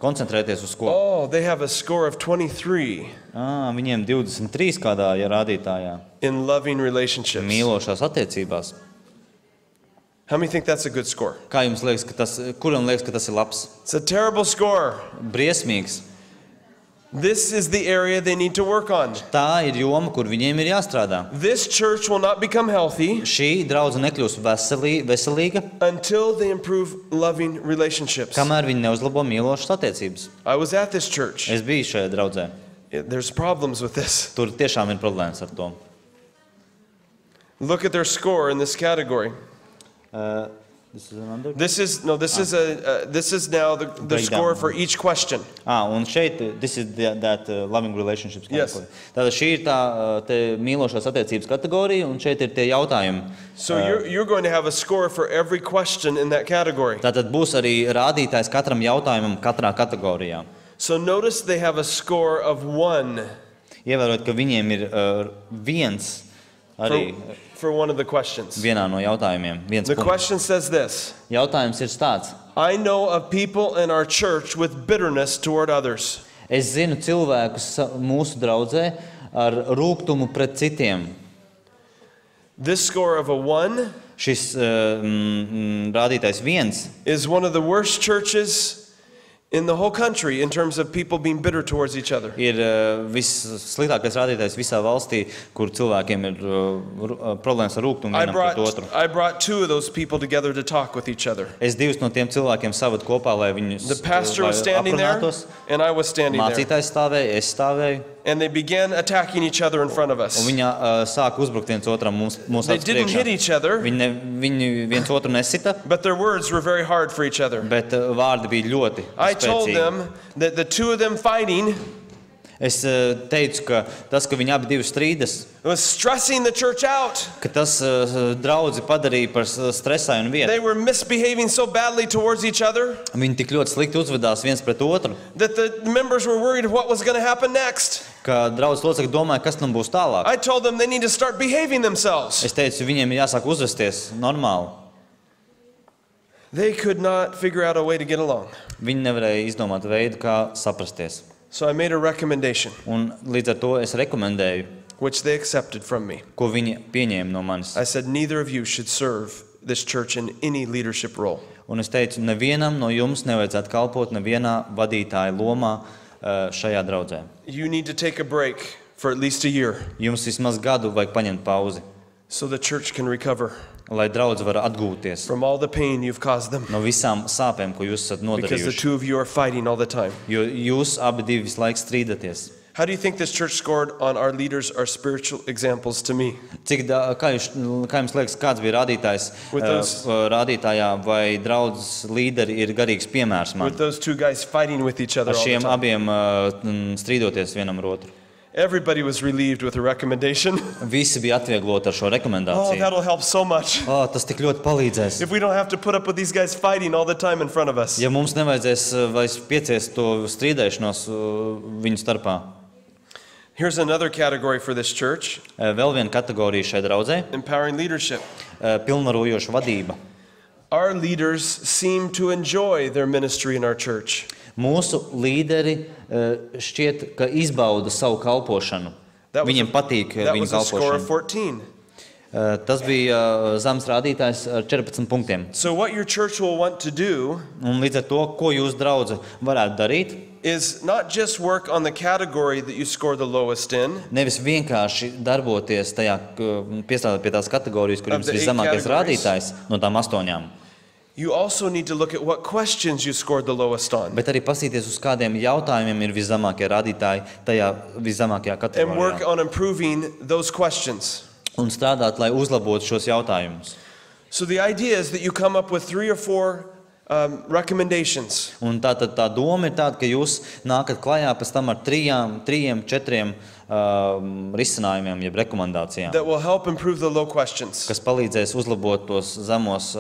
Koncentrēties uz ko? Oh, they have a score of 23 Viņiem 23 kādā rādītājā. in loving relationships. Mīlošās attiecībās. How many think that's a good score? Kā jums liekas, kuram liekas, ka tas ir labs? It's a terrible score. Briesmīgs. This is the area they need to work on. Tā ir joma, kur viņiem ir jāstrādā. This church will not become healthy Šī draudze nekļūs veselīga, until they improve loving relationships. kamēr viņi neuzlabo mīlošas attiecības. I was at this church. Es biju šajā draudzē. There's problems with this. Tur tiešām ir problēmas ar to. Look at their score in this category. This is now the Breakdown. score for each question. Un šeit, this is that loving relationships Yes. category. Tātad šī ir tā te mīlošās attiecības kategorija, un šeit ir tie jautājumi. So you're going to have a score for every question in that category. Tātad būs arī rādītājs katram jautājumam katrā kategorijā. So notice they have a score of 1 Ievērot, ka viņiem ir viens arī for one of the questions. vienā no jautājumiem. Viens The punkts. question says this: Jautājums ir tāds. I know of people in our church with bitterness toward others. Es zinu cilvēkus mūsu draudzē ar rūgtumu pret citiem. This score of a 1 Šis rādītājs viens is one of the worst churches in the whole country in terms of people being bitter towards each other. ir vissliktākais rādītājs visā valstī, kur cilvēkiem ir problēmas ar rūgtumu vienam pret otru. I brought 2 of those people together to talk with each other. Es divus no tiem cilvēkiem savadu kopā, lai viņus The pastor was standing there, aprunātos. and I was standing there. Mācītājs stāvēja, es stāvēju. and they began attacking each other in front of Un us. viņa sāka uzbrukt viens otram mūsu They acu didn't hit priekšā. each other, Viņi viens otru nesita, but their words were very hard for each other. bet vārdi bija ļoti I told spēcīgi. them that the two of them fighting Es teicu, ka tas, ka viņi abi divi strīdas, was stressing the church out. ka tas draudzi padarīja par stresainu vietu. They were misbehaving so badly towards each other Viņi tik ļoti slikti uzvedās viens pret otru, that the members were worried what was going to happen next. ka draudz locekļi domāja, kas nu būs tālāk. I told them they need to start behaving themselves. Es teicu, viņiem ir jāsāk uzvesties normāli. They could not figure out a way to get along. Viņi nevarēja izdomāt veidu, kā saprasties. So I made a recommendation, Un līdz ar to es rekomendēju, which they accepted from me. ko viņi pieņēma no manis. I said, neither of you should serve this church in any leadership role. Un es teicu, nevienam no jums nevajadzētu kalpot nevienā vadītāja lomā šajā draudzē. You need to take a break for at least a year Jums vismaz gadu vajag paņemt pauzi, so the church can recover lai draudze var atgūties from all the pain you've caused them. no visām sāpēm, ko jūs esat Because the nodarījuši. two of you are fighting all the time. Jo jūs abi divi visu laiku strīdaties. How do you think this church scored on our leaders, our spiritual examples to me? Kā jums liekas, kāds bija rādītājs With those- rādītājā, vai draudzes līderi ir garīgs piemērs man? With those two guys fighting with each other Ar all the šiem time. abiem strīdoties vienam ar otru. Everybody was relieved with a recommendation. Visi bija atviegloti ar šo Oh, rekomendāciju. that'll help so much. Tas tik ļoti palīdzēs. If we don't have to put up with these guys fighting all the time in front of us. Ja mums nevajadzēs vairs pieciest to strīdēšanos viņu starpā. Here's another category for this church, Vēl viena kategorija šai draudzē empowering leadership. - pilnvarojoša vadība. Our leaders seem to enjoy their ministry in our church. Mūsu līderi šķiet, ka izbauda savu kalpošanu. That was Viņiem a- patīk That viņu was a score of kalpošana. 14. Tas bija zems rādītājs ar 14 punktiem. So what your church will want to do Un līdz ar to, ko jūs, draudze, varētu darīt, is not just work on the category that you score the lowest in, nevis vienkārši darboties tajā, piestrādāt pie tās kategorijas, kur Of jums the ir 8 zemākais categories. rādītājs no tām 8. you also need to look at what questions you scored the lowest on Bet arī pasīties, uz kādiem jautājumiem ir viszemākie rādītāji tajā viszemākajā and work kategorijā. on improving those questions. Un strādāt, lai uzlabotu šos jautājumus. So the idea is that you come up with 3 or 4 recommendations Un tā doma ir tāda, ka jūs nākat klajā pēc tam ar 3, 4 risinājumiem, jeb rekomendācijām, that will help improve the low questions. kas palīdzēs uzlabot tos zemos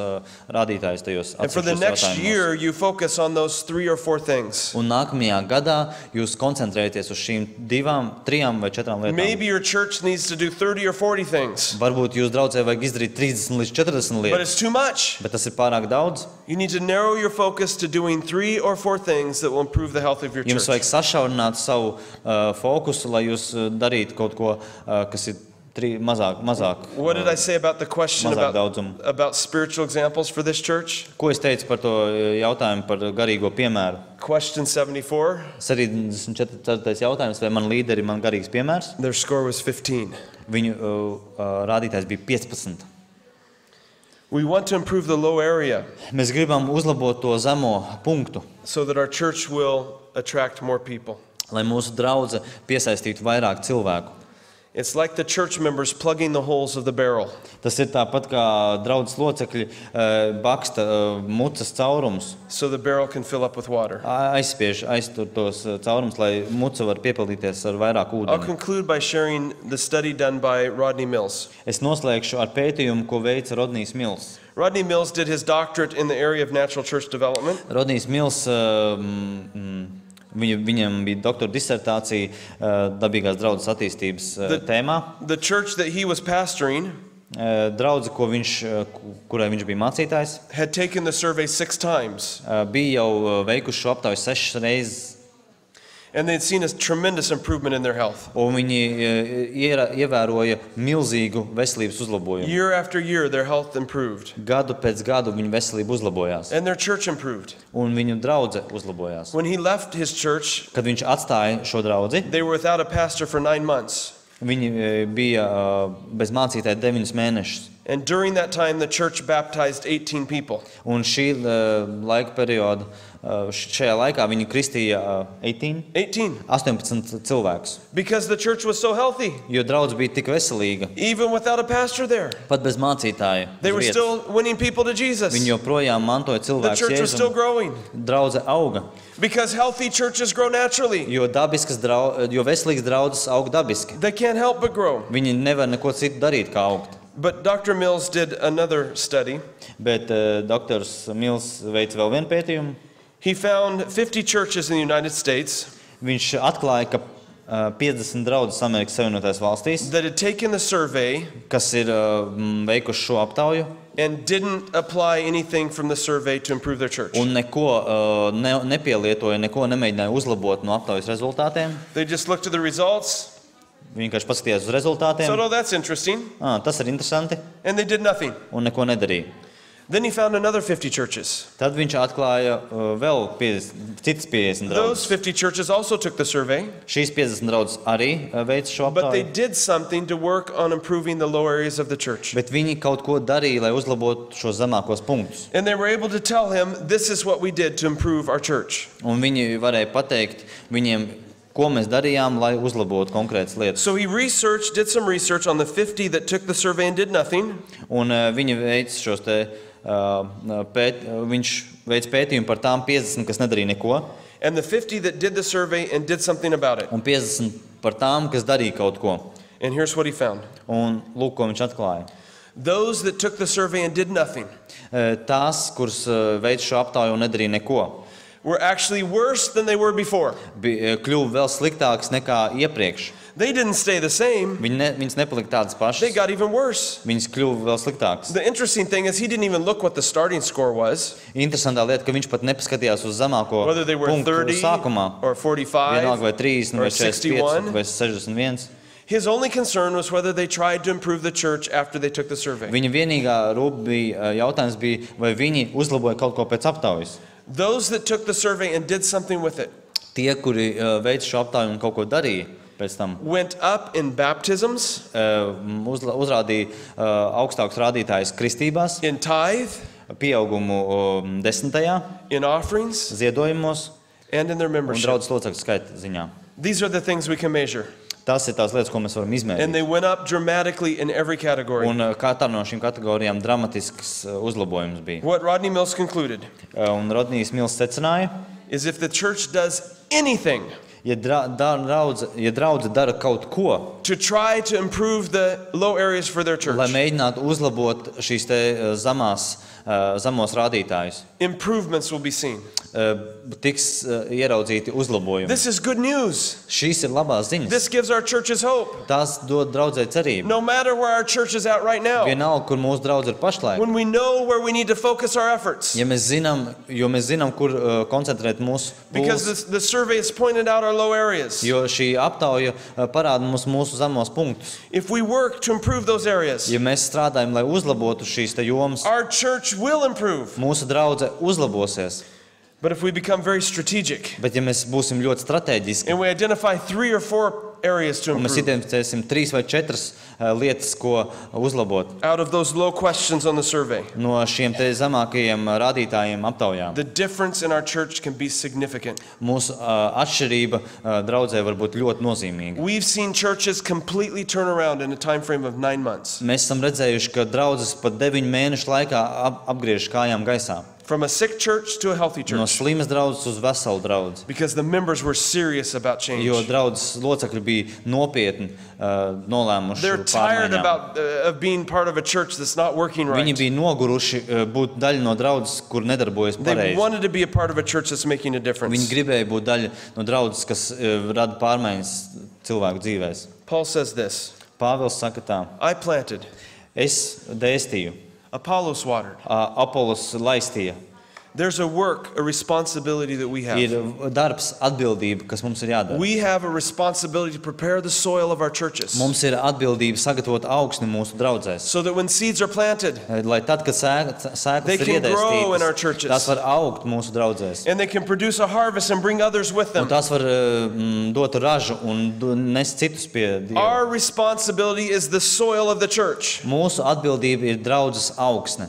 rādītājus tajos And for the atsevišķos next jautājumos. year, you focus on those 3 or 4 things. Un nākamajā gadā jūs koncentrēties uz šīm 2, 3 vai 4 lietām. Maybe your church needs to do 30 or 40 things, Varbūt jūs draudzē vajag izdarīt 30 līdz 40 but lietas, it's too much. bet tas ir pārāk daudz. You need to narrow your focus to doing 3 or 4 things that will improve the health of your Jums church. vajag sašaurināt savu fokusu, lai jūs darītu kaut ko, kas ir mazāk. What did I say about the question Mazāk daudzumu. about spiritual examples for this church? Ko es teicu par to jautājumu par garīgo piemēru? Question 74, 74. jautājums, vai man līderi ir man garīgs piemērs? their score was 15. Viņu rādītājs bija 15. We want to improve the low area Mēs gribam uzlabot to zemo punktu, so that our church will attract more people. lai mūsu draudze piesaistītu vairāk cilvēku. It's like the church members plugging the holes of the barrel. Tas ir tāpat kā draudzes locekļi baksta mucas caurums, So the barrel can fill up with water. aiztur tos caurumus, lai muca var piepildīties ar vairāk I'll ūdeni. conclude by sharing the study done by Rodney Mills. Es noslēgšu ar pētījumu, ko veica Rodnijs Mills. Rodney Mills did his doctorate in the area of natural church development. Rodnijs Mills, viņam bija doktora disertācija dabīgās draudzes attīstības tēmā. The church that he was pastoring Draudze, kurai viņš bija mācītājs, had taken the survey 6 times, bija jau veikuši šo aptauju 6 reizes, and they'd seen a tremendous improvement in their health. un viņi ievēroja milzīgu veselības uzlabojumu. Year after year, their health improved, Gadu pēc gadu viņu veselība uzlabojās, and their church improved. un viņu draudze uzlabojās. When he left his church, Kad viņš atstāja šo draudzi, they were without a pastor for 9 months. viņi bija bez mācītāja 9 mēnešus. And during that time, the church baptized 18 people. Un šī laika perioda šajā laikā viņi kristīja 18 cilvēkus. Because the church was so healthy, Jo draudz bija tik veselīga, even without a pastor there. pat bez mācītāja. They were still winning people to Jesus. Viņi joprojām mantoja The cilvēkus church was still Jēzum. growing. Draudze auga, Because healthy churches grow naturally. jo veselīgas draudzes aug dabiski. They can't help but grow. Viņi nevar neko citu darīt, kā augt. But Dr. Mills did another study. Bet doktors Mils veica vēl vienu pētījumu. He found 50 churches in the United States Viņš atklāja, ka 50 draudzes Amerikas Savienotajās valstīs, that had taken the survey kas ir veikuši šo aptauju, and didn't apply anything from the survey to improve their church. un neko nepielietoja, neko nemēģināja uzlabot no aptaujas rezultātiem. They just looked at the results, Viņi vienkārši paskatījās uz said, rezultātiem. oh, that's interesting, Tas ir interesanti, and they did nothing. un neko nedarīja. Then he found another 50 churches. Tad viņš atklāja vēl citas 50 Those draudzes. 50 churches also took the survey, Šīs 50 draudzes arī veica šo but they aptauju, did something to work on improving the low areas of the church. bet viņi kaut ko darīja, lai uzlabotu šos zemākos punktus. And they were able to tell him, this is what we did to improve our church. Un viņi varēja pateikt viņiem, ko mēs darījām, lai uzlabotu konkrētas lietas. So he did some research on the 50 that took the survey and did nothing. Un viņi veica šos te, viņš veica pētījumu par tām 50, kas nedarīja neko, And the 50 that did the survey and did something about it. un 50 par tām, kas darīja kaut ko. And here's what he found. Un lūk, ko viņš atklāja. Those that took the survey and did nothing Tās, kuras veica šo aptauju un nedarīja neko, were actually worse than they were before. Kļuva vēl sliktākas nekā iepriekš. They didn't stay the same. Viņas nepalika tādas pašas, They got even worse. viņas kļuva vēl sliktākas. The interesting thing is he didn't even look what the starting score was, Interesantā lieta, ka viņš pat nepaskatījās uz zemāko whether they were punktu 30 sākumā. or 45 Vienalga vai 30, or vai 45, 61. vai 61. His only concern was whether they tried to improve the church after they took the survey. Viņa vienīgā jautājums bija, vai viņi uzlaboja kaut ko pēc aptaujas. Those that took the survey and did something with it Tie, kuri veica šo aptauju un kaut ko darīja pēc tam, went up in baptisms, uzrādīja augstākus rādītājus kristībās, in tithe, pieaugumu 10. in offerings, ziedojumos and in their un membership. draudzes locekļu skaita ziņā. These are the things we can measure. Tas ir tās lietas, ko mēs varam And izmērīt. they went up dramatically in every category. Un katrā no šīm kategorijām dramatisks uzlabojums bija. What Rodney Mills concluded Un Rodnijs Mils secināja, is if the church does anything ja draudze dara kaut ko, to try to improve the low areas for their lai church, mēģinātu uzlabot šīs te zemos rādītājus, improvements will be seen. tiks ieraudzīti uzlabojumi. This is good news. Šīs ir labās ziņas. This gives our churches hope. Tās dod draudzē cerību. No matter where our church is at right now, Vienalga, kur mūsu draudze ir pašlaik. when we know where we need to focus our efforts, Ja mēs zinām, kur koncentrēt mūsu because pūles, the survey has pointed out our low areas. jo šī aptauja parāda mums mūsu zemos punktus. If we work to improve those areas, Ja mēs strādājam, lai uzlabotu šīs te jomas, our church will improve. mūsu draudze uzlabosies. But if we become very strategic Bet ja mēs būsim ļoti strateģiski and we identify 3 or 4 areas to un mēs improve identificēsim 3 vai 4 lietas, ko uzlabot out of those low questions on the survey, no šiem te zemākajiem rādītājiem aptaujām, the difference in our church can be significant. mūsu atšķirība draudzē var būt ļoti nozīmīga. We've seen churches completely turn around in a time frame of 9 months. Mēs esam redzējuši, ka draudzes pat 9 mēnešu laikā apgriež kājām gaisā. From a sick church to a healthy No church. slimas draudzes uz veselu draudzi. Because the members were serious about change. Jo draudzes locekļi bija nopietni nolēmuši They're tired pārmaiņām. of being part of a church that's not working Viņi right. bija noguruši būt daļa no draudzes, kur nedarbojas They pareizi. wanted to be a part of a church that's making a Viņi difference. gribēja būt daļa no draudzes, kas rada pārmaiņas cilvēku dzīvēs. Paul says this, Pāvils saka tā: I planted, Es dēstīju, Apollos watered. Apolos laistīja. There's a work, a responsibility that we have. Ir darbs, atbildība, kas mums ir jādara. We have a responsibility to prepare the soil of our churches Mums ir atbildība sagatavot augsni mūsu draudzēs. so that when seeds are planted Lai tad, kad sēklas They ir can grow in our iedēstītas, churches. tās var augt mūsu draudzēs. and they can produce a harvest and bring others with Un them. tās var dot ražu un nest citus pie Dieva. Our responsibility is the soil of the church. Mūsu atbildība ir draudzes augsne.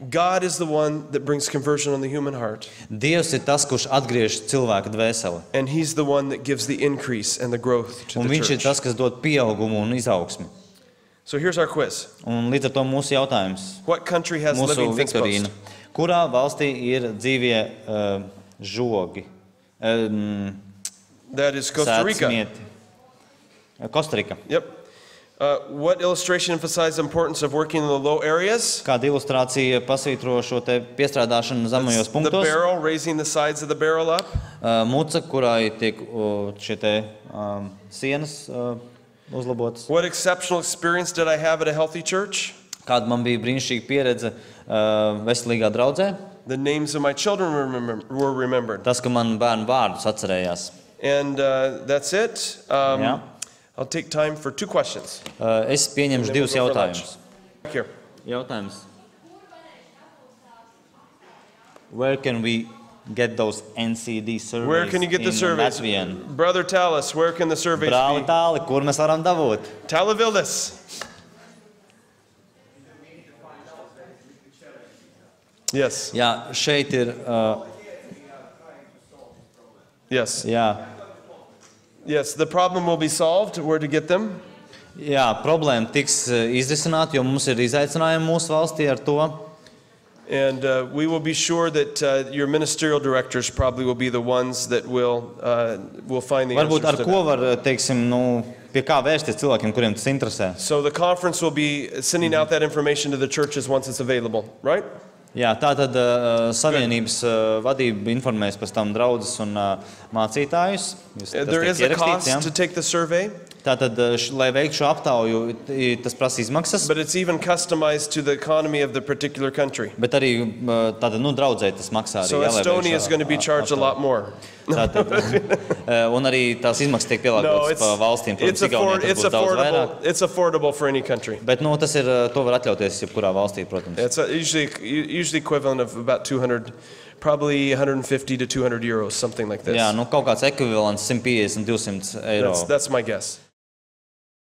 God is the one that brings conversion on the human heart, Dievs ir tas, kurš atgriež cilvēka dvēseli. and He's the one that gives the increase and the growth to Un the viņš ir church. tas, kas dod pieaugumu un izaugsmi. So here's our quiz. Un līdz ar to mūsu jautājums, What country has mūsu living things Viktorīna. most? Kurā valstī ir dzīvie žogi? That is Costa Rica. Sēcmieti. Kostarika. Yep. What illustration emphasizes the importance of working in the low areas? Kāda ilustrācija pasvītro šo te piestrādāšanu zemajos The punktos? barrel, raising the sides of the barrel up. Muca, kurai tiek šie te sienas uzlabotas. What exceptional experience did I have at a healthy church? Kāda man bija brīnišķīga pieredze veselīgā draudzē? The names of my children were remembered. Tas, ka man bērnu vārdus atcerējās. And that's it. Jā. I'll take time for 2 questions. Es pieņemšu Then divus we'll go for lunch. jautājumus. Back here. Jautājums. Where can we get those NCD surveys? Where can you get the in surveys? Latvian? Brother Talis, where can the surveys Brāli be? tāli, kur mēs varam dabūt? Talavildis. Yes. Jā, šeit ir, Yes. jā, Yes. The problem will be solved. Where to get them? jā, problēma tiks izrisināta, jo mums ir izaicinājumi mūsu valstī ar to. And we will be sure that your ministerial directors probably will be the ones that will find the Varbūt ar answers to ko that. var, teiksim, pie kā vērsties cilvēkiem, kuriem tas interesē. So the conference will be sending out that information to the churches once it's available, right? Jā, tātad Savienības vadība informēs pēc tam draudzes un mācītājus. There is a cost to take the survey, Tātad, lai veiktu šo aptauju, tas prasa izmaksas, but it's even customized to the economy of the particular country. bet arī tātad, draudzēji tas maksā. Arī, So jā, lai veiktu Estonia is šo going to be charged a aptauju. lot more. Tātad, un arī tās izmaksas tiek No, pielāgotas pa valstīm. Protams, Igaunijā tas būs daudz vairāk. It's affordable for any country. Bet tas ir, to var atļauties jebkurā valstī, protams. It's usually equivalent of about 200, probably 150 to 200 euros, something like this. Jā, kaut kāds ekvivalents 150-200 eiro. That's my guess.